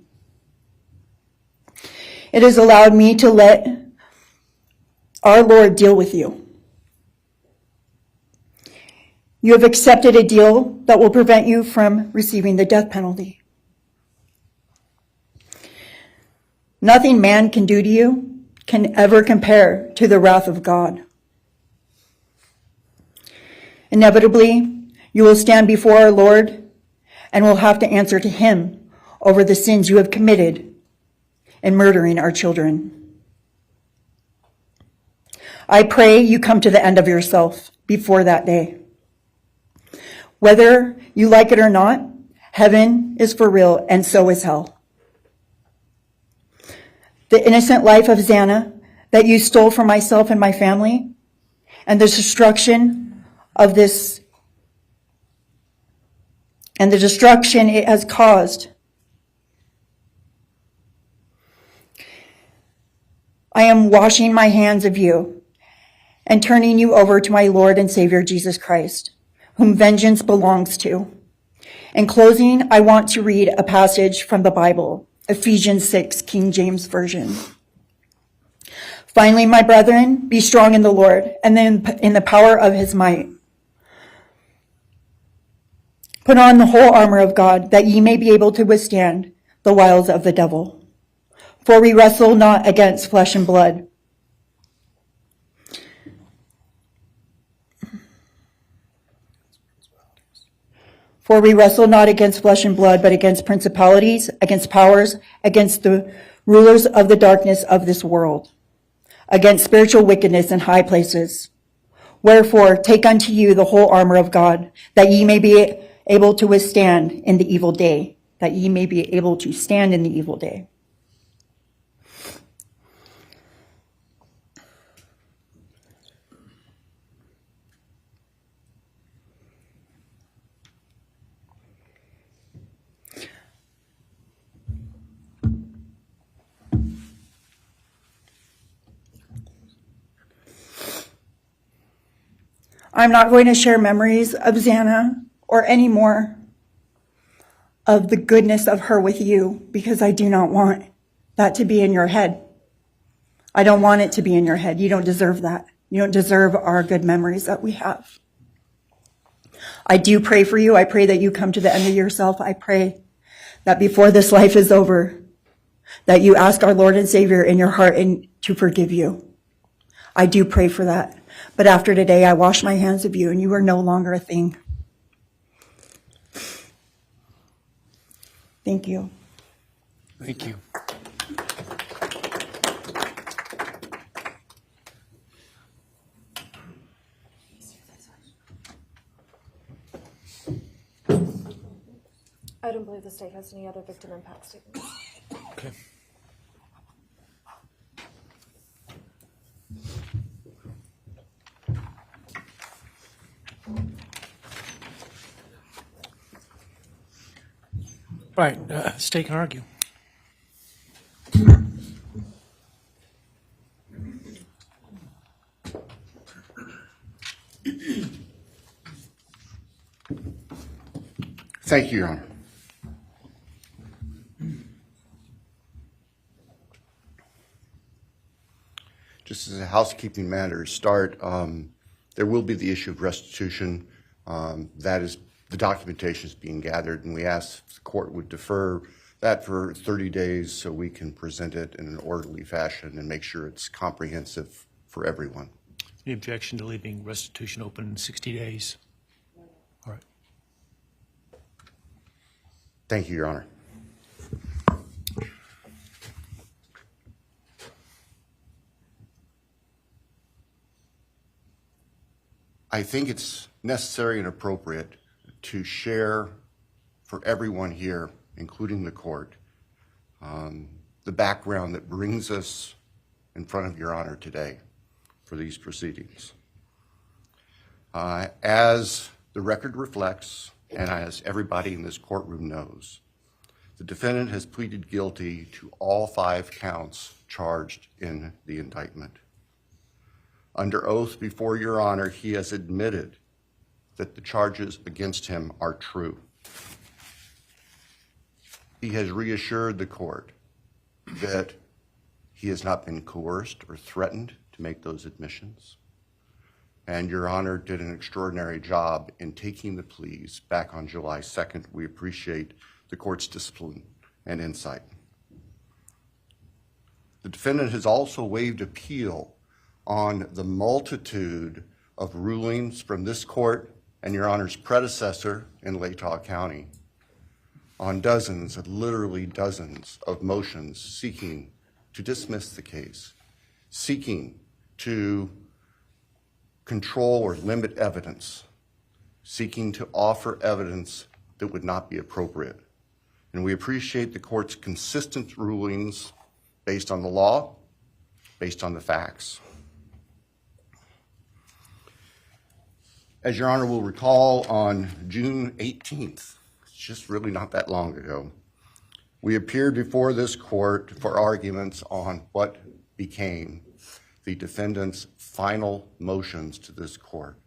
It has allowed me to let our Lord deal with you. You have accepted a deal that will prevent you from receiving the death penalty. Nothing man can do to you can ever compare to the wrath of God. Inevitably, you will stand before our Lord and will have to answer to him over the sins you have committed in murdering our children. I pray you come to the end of yourself before that day. Whether you like it or not, heaven is for real and so is hell. The innocent life of Xana that you stole from myself and my family, and the destruction it has caused. I am washing my hands of you and turning you over to my Lord and Savior, Jesus Christ, whom vengeance belongs to. In closing, I want to read a passage from the Bible, Ephesians 6, King James Version. Finally, my brethren, be strong in the Lord and then in the power of his might. Put on the whole armor of God, that ye may be able to withstand the wiles of the devil. For we wrestle not against flesh and blood, but against principalities, against powers, against the rulers of the darkness of this world, against spiritual wickedness in high places. Wherefore, take unto you the whole armor of God, that ye may be able to withstand in the evil day, that ye may be able to stand in the evil day. I'm not going to share memories of Xana or any more of the goodness of her with you, because I do not want that to be in your head. I don't want it to be in your head. You don't deserve that. You don't deserve our good memories that we have. I do pray for you. I pray that you come to the end of yourself. I pray that before this life is over, that you ask our Lord and Savior in your heart and to forgive you. I do pray for that. But after today, I wash my hands of you, and you are no longer a thing. Thank you. Thank you. I don't believe the state has any other victim impact statements. Okay. Right, state can argue. Thank you, Your Honor. Just as a housekeeping matter to start, there will be the issue of restitution. That is, the documentation is being gathered, and we ask the court would defer that for 30 days so we can present it in an orderly fashion and make sure it's comprehensive for everyone. Any objection to leaving restitution open in 60 days? All right. Thank you, Your Honor. I think it's necessary and appropriate to share for everyone here, including the court, the background that brings us in front of Your Honor today for these proceedings. As the record reflects, and as everybody in this courtroom knows, the defendant has pleaded guilty to all 5 counts charged in the indictment. Under oath before Your Honor, he has admitted that the charges against him are true. He has reassured the court that he has not been coerced or threatened to make those admissions. And Your Honor did an extraordinary job in taking the pleas back on July 2nd. We appreciate the court's discipline and insight. The defendant has also waived appeal on the multitude of rulings from this court and Your Honor's predecessor in Latah County on dozens, literally dozens of motions seeking to dismiss the case, seeking to control or limit evidence, seeking to offer evidence that would not be appropriate. And we appreciate the court's consistent rulings based on the law, based on the facts. As Your Honor will recall, on June 18th, it's just really not that long ago, we appeared before this court for arguments on what became the defendant's final motions to this court.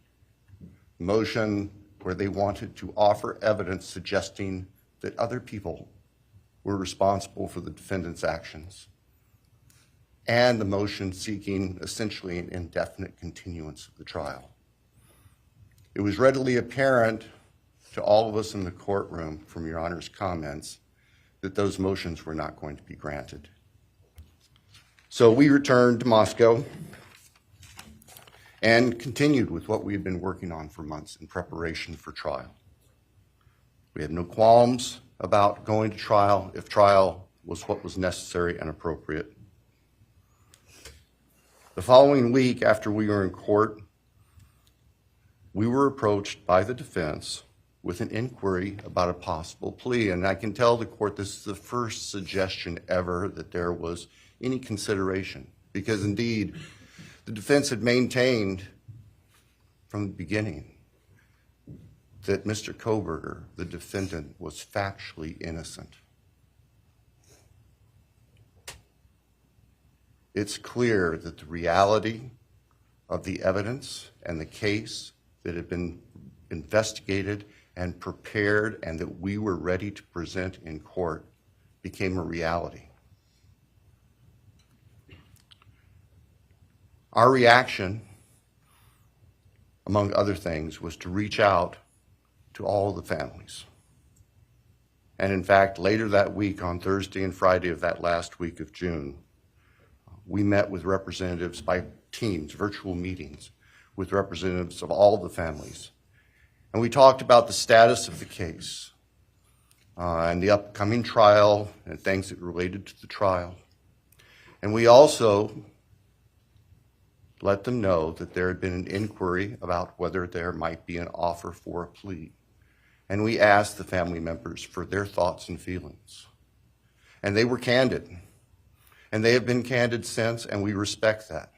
Motion where they wanted to offer evidence suggesting that other people were responsible for the defendant's actions, and the motion seeking essentially an indefinite continuance of the trial. It was readily apparent to all of us in the courtroom from Your Honor's comments that those motions were not going to be granted. So we returned to Moscow and continued with what we had been working on for months in preparation for trial. We had no qualms about going to trial if trial was what was necessary and appropriate. The following week after we were in court, we were approached by the defense with an inquiry about a possible plea. And I can tell the court this is the first suggestion ever that there was any consideration, because indeed the defense had maintained from the beginning that Mr. Koberger, the defendant, was factually innocent. It's clear that the reality of the evidence and the case that had been investigated and prepared and that we were ready to present in court became a reality. Our reaction, among other things, was to reach out to all the families. And in fact, later that week, on Thursday and Friday of that last week of June, we met with representatives by teams, virtual meetings, with representatives of all the families. And we talked about the status of the case, and the upcoming trial and things that related to the trial. And we also let them know that there had been an inquiry about whether there might be an offer for a plea. And we asked the family members for their thoughts and feelings. And they were candid. And they have been candid since, and we respect that.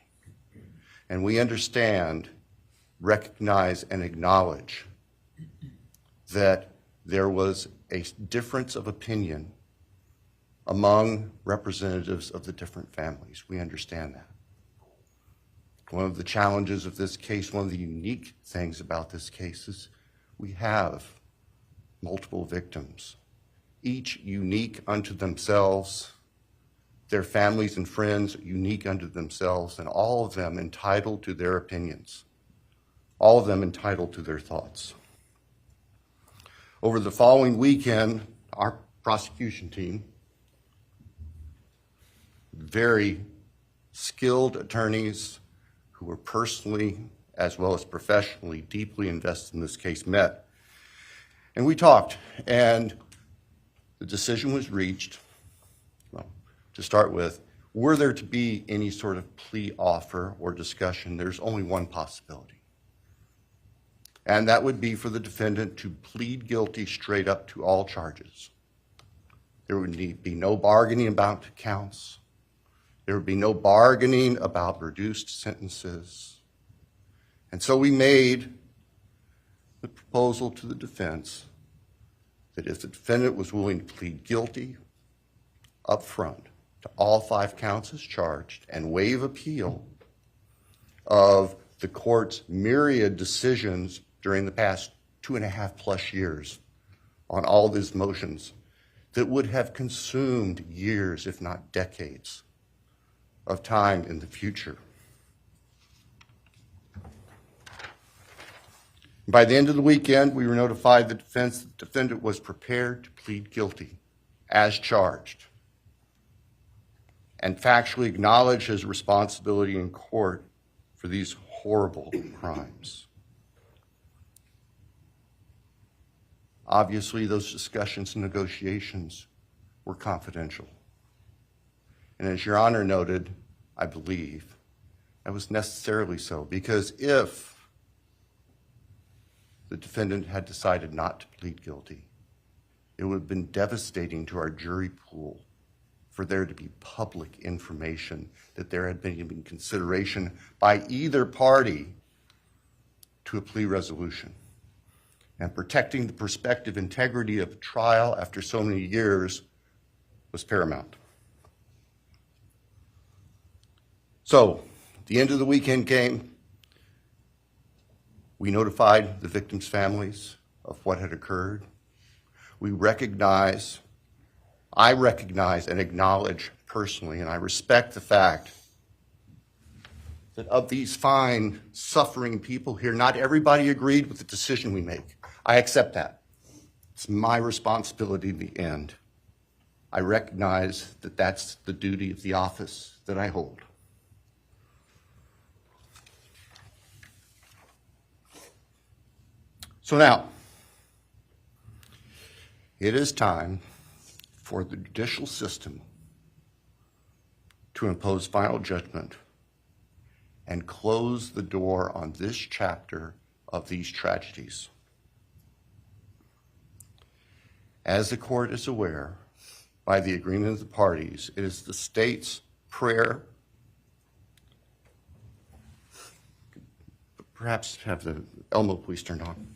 And we understand, recognize, and acknowledge that there was a difference of opinion among representatives of the different families. We understand that. One of the challenges of this case, one of the unique things about this case is we have multiple victims, each unique unto themselves, their families and friends unique unto themselves, and all of them entitled to their opinions, all of them entitled to their thoughts. Over the following weekend, our prosecution team, very skilled attorneys who were personally as well as professionally deeply invested in this case, met. And we talked, and the decision was reached, well, to start with, were there to be any sort of plea offer or discussion, there's only one possibility. And that would be for the defendant to plead guilty straight up to all charges. There would be no bargaining about counts. There would be no bargaining about reduced sentences. And so we made the proposal to the defense that if the defendant was willing to plead guilty up front to all 5 counts as charged and waive appeal of the court's myriad decisions during the past 2.5+ years on all of his motions that would have consumed years, if not decades, of time in the future. By the end of the weekend, we were notified the defendant was prepared to plead guilty as charged and factually acknowledge his responsibility in court for these horrible crimes. Obviously, those discussions and negotiations were confidential. And as Your Honor noted, I believe, that was necessarily so, because if the defendant had decided not to plead guilty, it would have been devastating to our jury pool for there to be public information that there had been consideration by either party to a plea resolution. And protecting the prospective integrity of the trial after so many years was paramount. So, the end of the weekend came. We notified the victims' families of what had occurred. I recognize and acknowledge personally, and I respect the fact that of these fine, suffering people here, not everybody agreed with the decision we make. I accept that. It's my responsibility in the end. I recognize that that's the duty of the office that I hold. So now, it is time for the judicial system to impose final judgment and close the door on this chapter of these tragedies. As the court is aware, by the agreement of the parties, it is the state's prayer. Perhaps have the Elmo police turned on.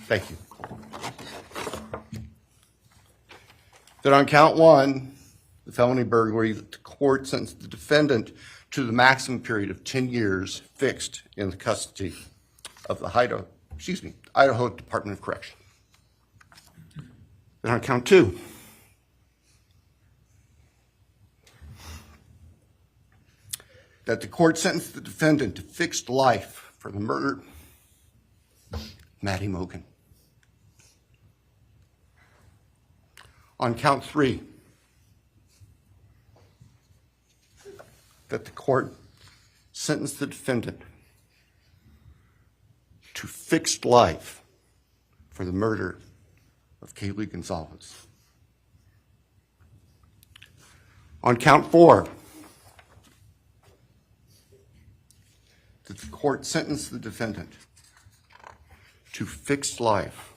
Thank you. That on count 1, the felony burglary, that the court sentenced the defendant to the maximum period of 10 years fixed in the custody of the Idaho Department of Correction. Then on count 2, that the court sentenced the defendant to fixed life for the murder of Maddy Mogen. On count 3, that the court sentenced the defendant to fixed life for the murder of Kaylee Goncalves. On count 4, that the court sentenced the defendant to fixed life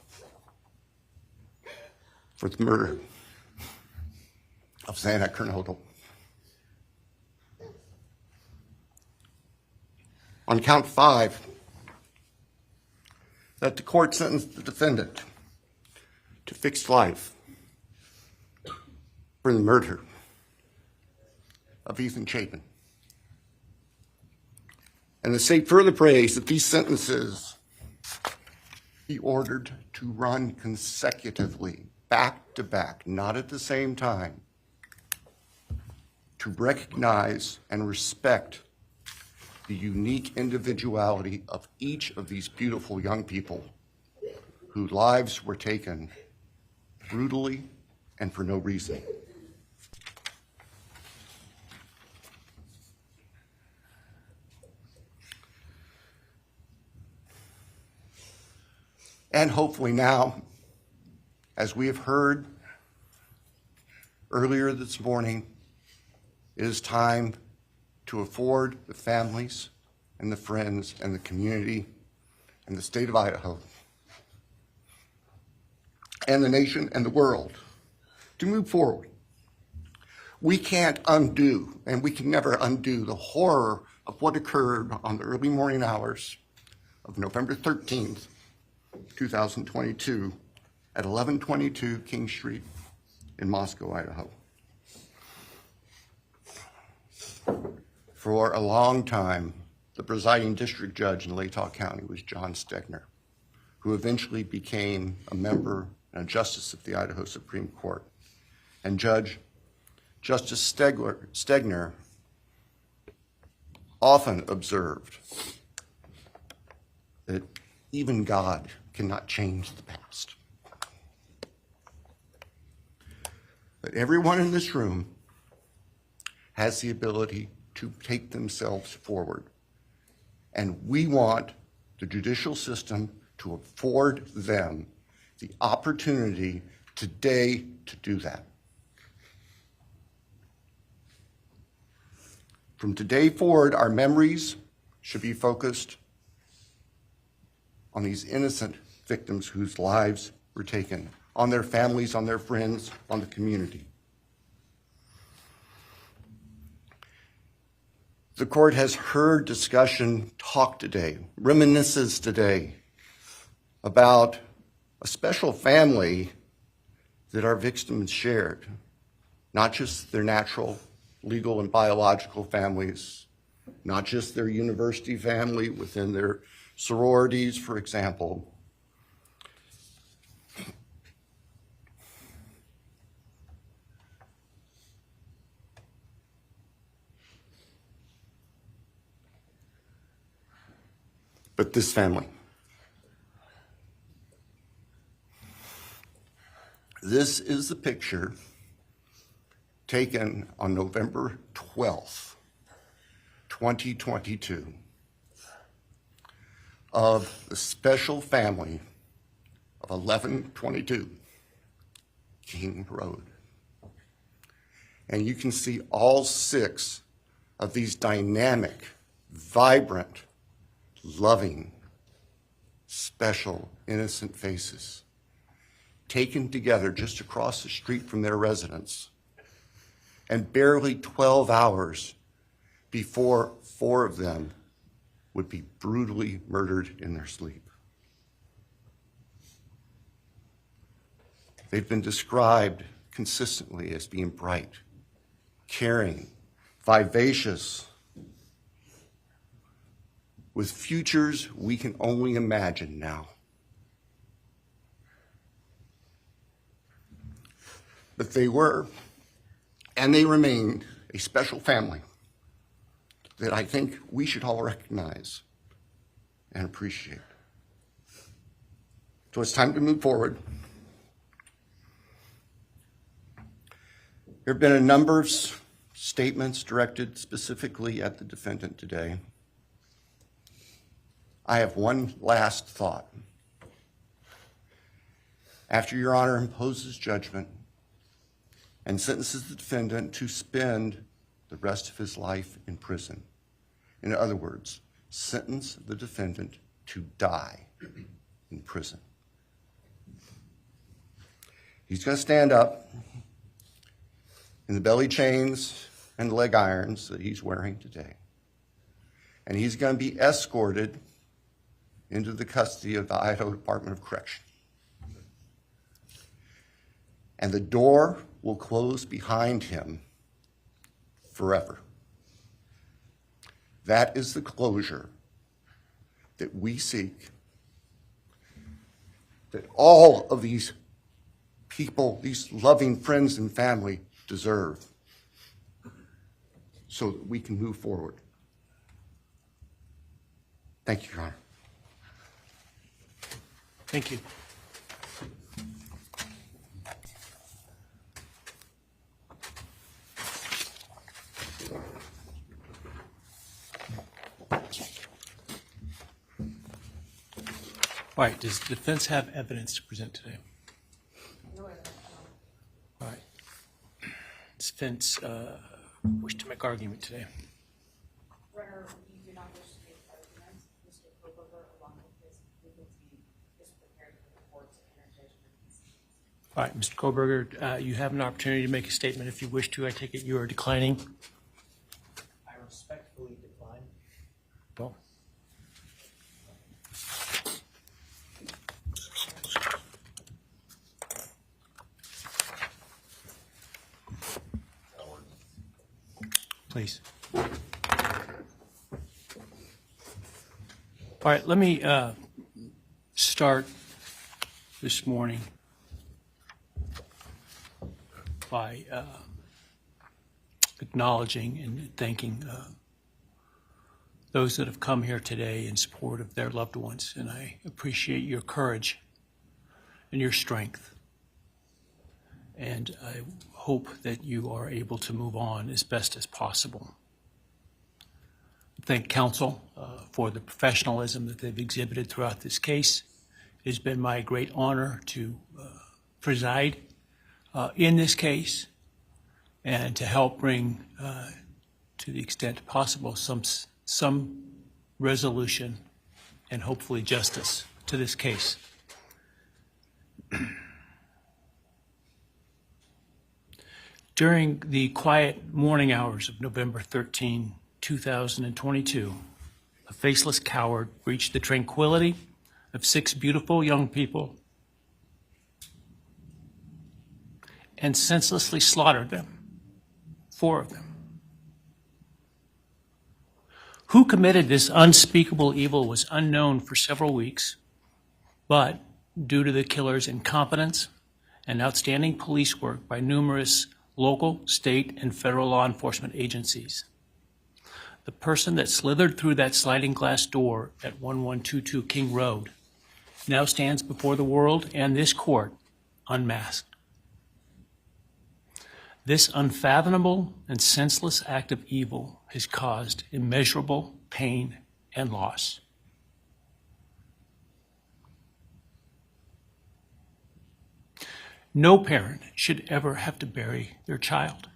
for the murder of Xana Kernodle. On count 5, that the court sentenced the defendant to fixed life for the murder of Ethan Chapin. And the state further prays that these sentences be ordered to run consecutively, back to back, not at the same time, to recognize and respect the unique individuality of each of these beautiful young people whose lives were taken brutally and for no reason. And hopefully now, as we have heard earlier this morning, it is time to afford the families and the friends and the community and the state of Idaho and the nation and the world to move forward. We can't undo, and we can never undo, the horror of what occurred on the early morning hours of November 13th, 2022 at 1122 King Street in Moscow, Idaho. For a long time, the presiding district judge in Latah County was John Stegner, who eventually became a member and a justice of the Idaho Supreme Court. And Justice Stegner often observed that even God cannot change the past. But everyone in this room has the ability to take themselves forward. And we want the judicial system to afford them the opportunity today to do that. From today forward, our memories should be focused on these innocent victims whose lives were taken, on their families, on their friends, on the community. The court has heard discussion, talk today, reminiscences today about a special family that our victims shared, not just their natural, legal, and biological families, not just their university family within their sororities, for example. But this family. This is the picture taken on November 12th, 2022, of the special family of 1122 King Road. And you can see all 6 of these dynamic, vibrant, loving, special, innocent faces taken together just across the street from their residence, and barely 12 hours before 4 of them would be brutally murdered in their sleep. They've been described consistently as being bright, caring, vivacious, with futures we can only imagine now. But they were, and they remain, a special family that I think we should all recognize and appreciate. So it's time to move forward. There have been a number of statements directed specifically at the defendant today, I have one last thought. After Your Honor imposes judgment and sentences the defendant to spend the rest of his life in prison, in other words, sentence the defendant to die in prison, he's going to stand up in the belly chains and leg irons that he's wearing today, and he's going to be escorted into the custody of the Idaho Department of Correction. And the door will close behind him forever. That is the closure that we seek, that all of these people, these loving friends and family deserve, so that we can move forward. Thank you, Your Honor. Thank you. All right, does the defense have evidence to present today? No evidence. All right. Does the defense wish to make argument today? Runner, we do not wish to make arguments. Mr. Koberger, along with his legal team, is prepared for the court to enter judgment. All right, Mr. Koberger, you have an opportunity to make a statement if you wish to. I take it you are declining. I respectfully decline. Well. Please. All right, let me start this morning by acknowledging and thanking those that have come here today in support of their loved ones, and I appreciate your courage and your strength. And I hope that you are able to move on as best as possible. Thank counsel for the professionalism that they've exhibited throughout this case. It has been my great honor to preside in this case and to help bring, to the extent possible, some resolution and hopefully justice to this case. During the quiet morning hours of November 13, 2022, a faceless coward breached the tranquility of 6 beautiful young people and senselessly slaughtered them, 4 of them. Who committed this unspeakable evil was unknown for several weeks, but due to the killer's incompetence and outstanding police work by numerous local, state, and federal law enforcement agencies, the person that slithered through that sliding glass door at 1122 King Road now stands before the world and this court unmasked. This unfathomable and senseless act of evil has caused immeasurable pain and loss. No parent should ever have to bury their child.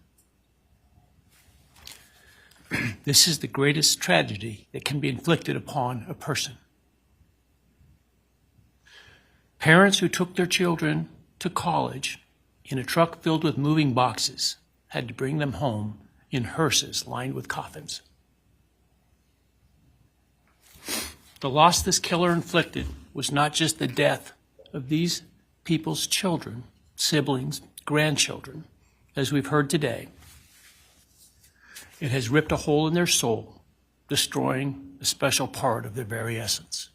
This is the greatest tragedy that can be inflicted upon a person. Parents who took their children to college in a truck filled with moving boxes had to bring them home in hearses lined with coffins. The loss this killer inflicted was not just the death of these people's children, siblings, grandchildren, as we've heard today. It has ripped a hole in their soul, destroying a special part of their very essence.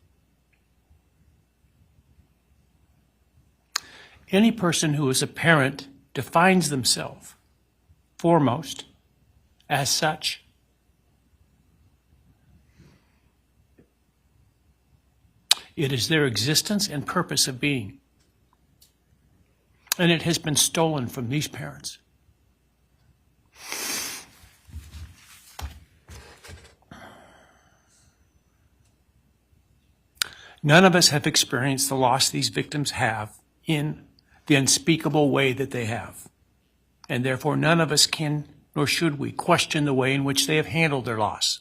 Any person who is a parent defines themselves foremost as such. It is their existence and purpose of being. And it has been stolen from these parents. None of us have experienced the loss these victims have in the unspeakable way that they have. And therefore, none of us can, nor should we, question the way in which they have handled their loss.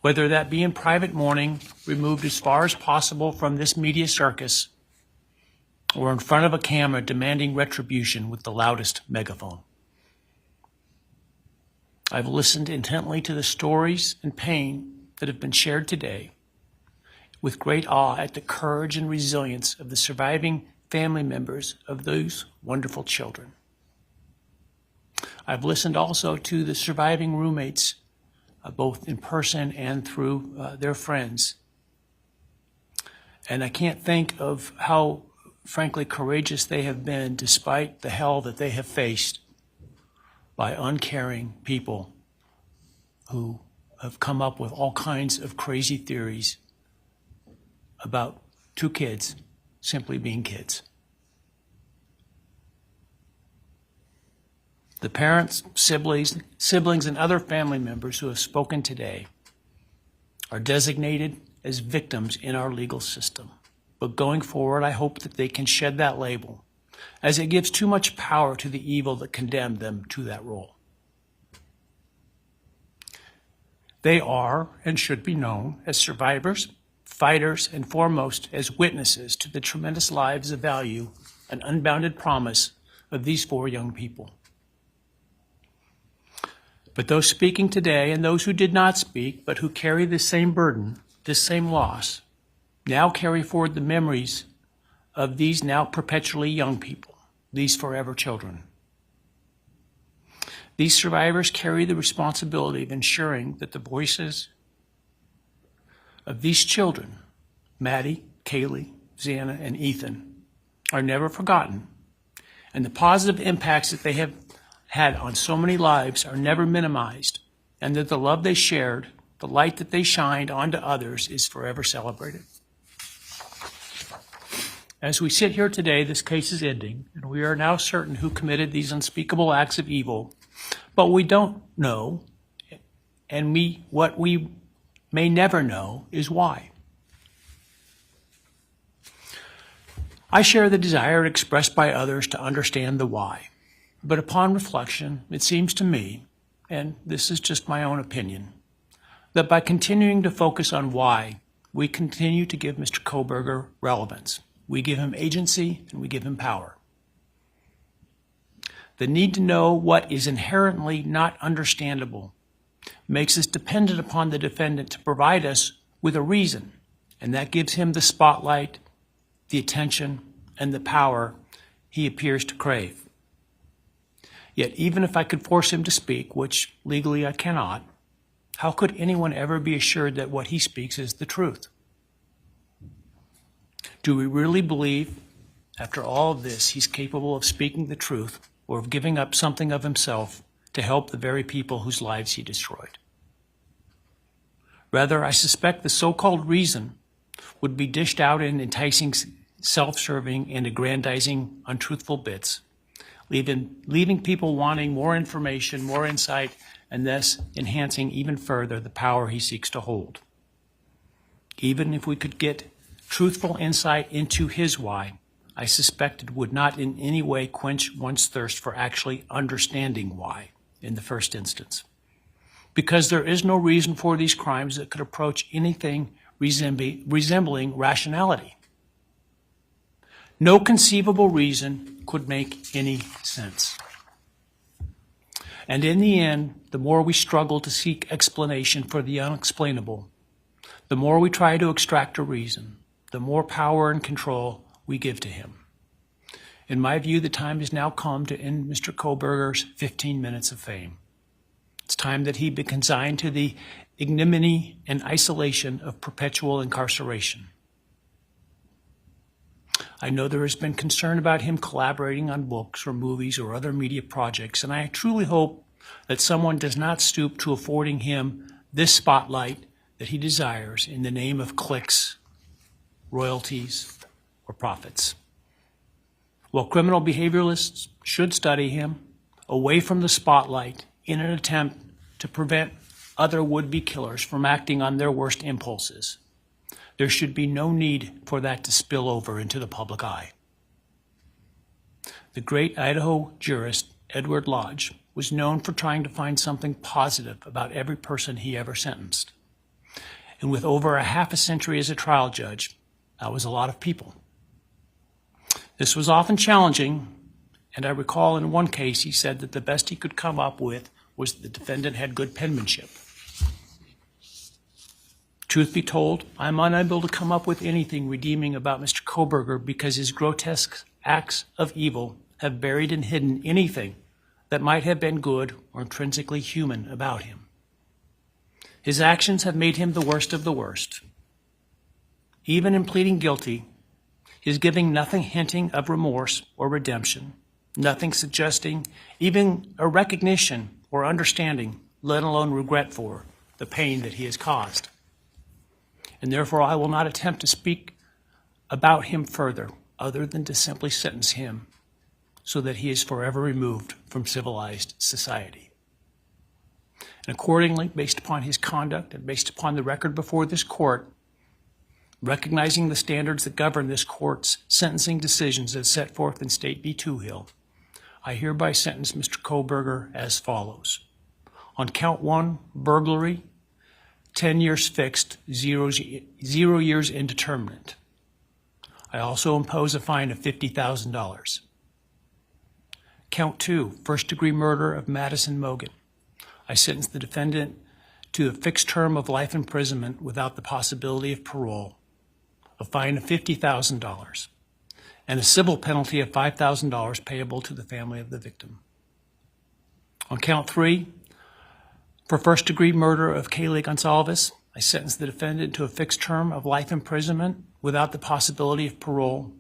Whether that be in private mourning, removed as far as possible from this media circus, or in front of a camera demanding retribution with the loudest megaphone. I've listened intently to the stories and pain that have been shared today, with great awe at the courage and resilience of the surviving family members of those wonderful children. I've listened also to the surviving roommates, both in person and through their friends. And I can't think of how, frankly, courageous they have been despite the hell that they have faced by uncaring people who have come up with all kinds of crazy theories about two kids simply being kids. The parents, siblings, and other family members who have spoken today are designated as victims in our legal system. But going forward, I hope that they can shed that label, as it gives too much power to the evil that condemned them to that role. They are and should be known as survivors, fighters, and foremost as witnesses to the tremendous lives of value and unbounded promise of these four young people. But those speaking today and those who did not speak, but who carry this same burden, this same loss, now carry forward the memories of these now perpetually young people, these forever children. These survivors carry the responsibility of ensuring that the voices of these children, Maddie, Kaylee, Xana, and Ethan, are never forgotten, and the positive impacts that they have had on so many lives are never minimized, and that the love they shared, the light that they shined onto others, is forever celebrated. As we sit here today, this case is ending, and we are now certain who committed these unspeakable acts of evil, but we don't know, and what we may never know is why. I share the desire expressed by others to understand the why. But upon reflection, it seems to me, and this is just my own opinion, that by continuing to focus on why, we continue to give Mr. Kohberger relevance. We give him agency and we give him power. The need to know what is inherently not understandable makes us dependent upon the defendant to provide us with a reason, and that gives him the spotlight, the attention, and the power he appears to crave. Yet even if I could force him to speak, which legally I cannot, how could anyone ever be assured that what he speaks is the truth? Do we really believe, after all of this, he's capable of speaking the truth or of giving up something of himself to help the very people whose lives he destroyed? Rather, I suspect the so-called reason would be dished out in enticing, self-serving, and aggrandizing untruthful bits, leaving people wanting more information, more insight, and thus enhancing even further the power he seeks to hold. Even if we could get truthful insight into his why, I suspect it would not in any way quench one's thirst for actually understanding why in the first instance. Because there is no reason for these crimes that could approach anything resembling rationality. No conceivable reason could make any sense. And in the end, the more we struggle to seek explanation for the unexplainable, the more we try to extract a reason, the more power and control we give to him. In my view, the time has now come to end Mr. Kohberger's 15 minutes of fame. It's time that he be consigned to the ignominy and isolation of perpetual incarceration. I know there has been concern about him collaborating on books or movies or other media projects, and I truly hope that someone does not stoop to affording him this spotlight that he desires in the name of clicks, royalties, or profits. While criminal behavioralists should study him away from the spotlight in an attempt to prevent other would-be killers from acting on their worst impulses, There should be no need for that to spill over into the public eye. The great Idaho jurist Edward Lodge was known for trying to find something positive about every person he ever sentenced. And with over a half a century as a trial judge, that was a lot of people. This was often challenging, and I recall in one case he said that the best he could come up with was the defendant had good penmanship. Truth be told, I'm unable to come up with anything redeeming about Mr. Kohberger because his grotesque acts of evil have buried and hidden anything that might have been good or intrinsically human about him. His actions have made him the worst of the worst. Even in pleading guilty, he is giving nothing hinting of remorse or redemption, nothing suggesting even a recognition or understanding, let alone regret for the pain that he has caused. And therefore I will not attempt to speak about him further, other than to simply sentence him so that he is forever removed from civilized society. And accordingly, based upon his conduct and based upon the record before this court, recognizing the standards that govern this court's sentencing decisions as set forth in State v. Toohill, I hereby sentence Mr. Kohberger as follows. On count 1, burglary, 10 years fixed, 0 years indeterminate. I also impose a fine of $50,000. Count 2, first-degree murder of Madison Mogen. I sentence the defendant to a fixed term of life imprisonment without the possibility of parole, a fine of $50,000, and a civil penalty of $5,000 payable to the family of the victim. On count 3, for first-degree murder of Kaylee Goncalves, I sentence the defendant to a fixed term of life imprisonment without the possibility of parole,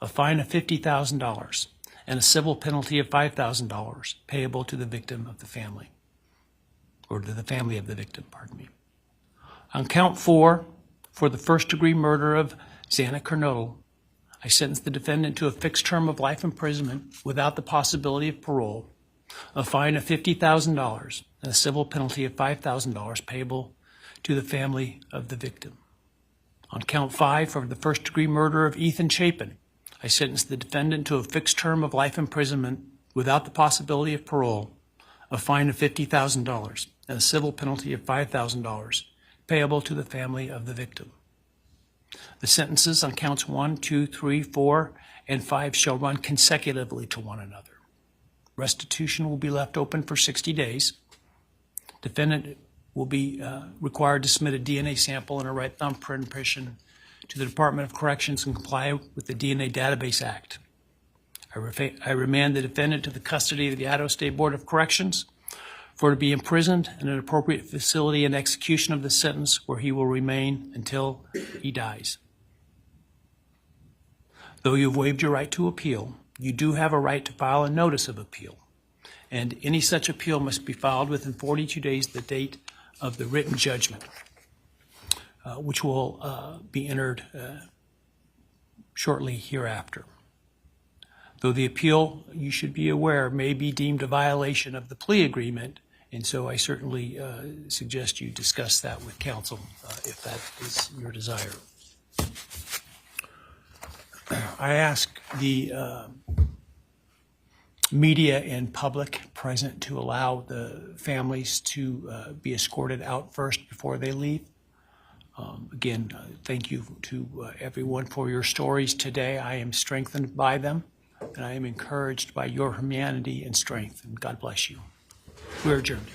a fine of $50,000, and a civil penalty of $5,000 payable to the victim of the family, or to the family of the victim, pardon me. On count 4, for the first-degree murder of Xana Kernodle, I sentence the defendant to a fixed term of life imprisonment without the possibility of parole, a fine of $50,000, and a civil penalty of $5,000 payable to the family of the victim. On count 5, for the first-degree murder of Ethan Chapin, I sentence the defendant to a fixed term of life imprisonment without the possibility of parole, a fine of $50,000, and a civil penalty of $5,000 payable to the family of the victim. The sentences on counts 1, 2, 3, 4, and 5 shall run consecutively to one another. Restitution will be left open for 60 days. Defendant will be required to submit a DNA sample and a right thumb print impression to the Department of Corrections and comply with the DNA Database Act. I remand the defendant to the custody of the Idaho State Board of Corrections for to be imprisoned in an appropriate facility in execution of the sentence where he will remain until he dies. Though you have waived your right to appeal, you do have a right to file a notice of appeal, and any such appeal must be filed within 42 days of the date of the written judgment, which will be entered shortly hereafter. Though the appeal, you should be aware, may be deemed a violation of the plea agreement, and so I certainly suggest you discuss that with counsel if that is your desire. I ask the media and public present to allow the families to be escorted out first before they leave. Again, thank you to everyone for your stories today. I am strengthened by them, and I am encouraged by your humanity and strength, and God bless you. We're adjourned.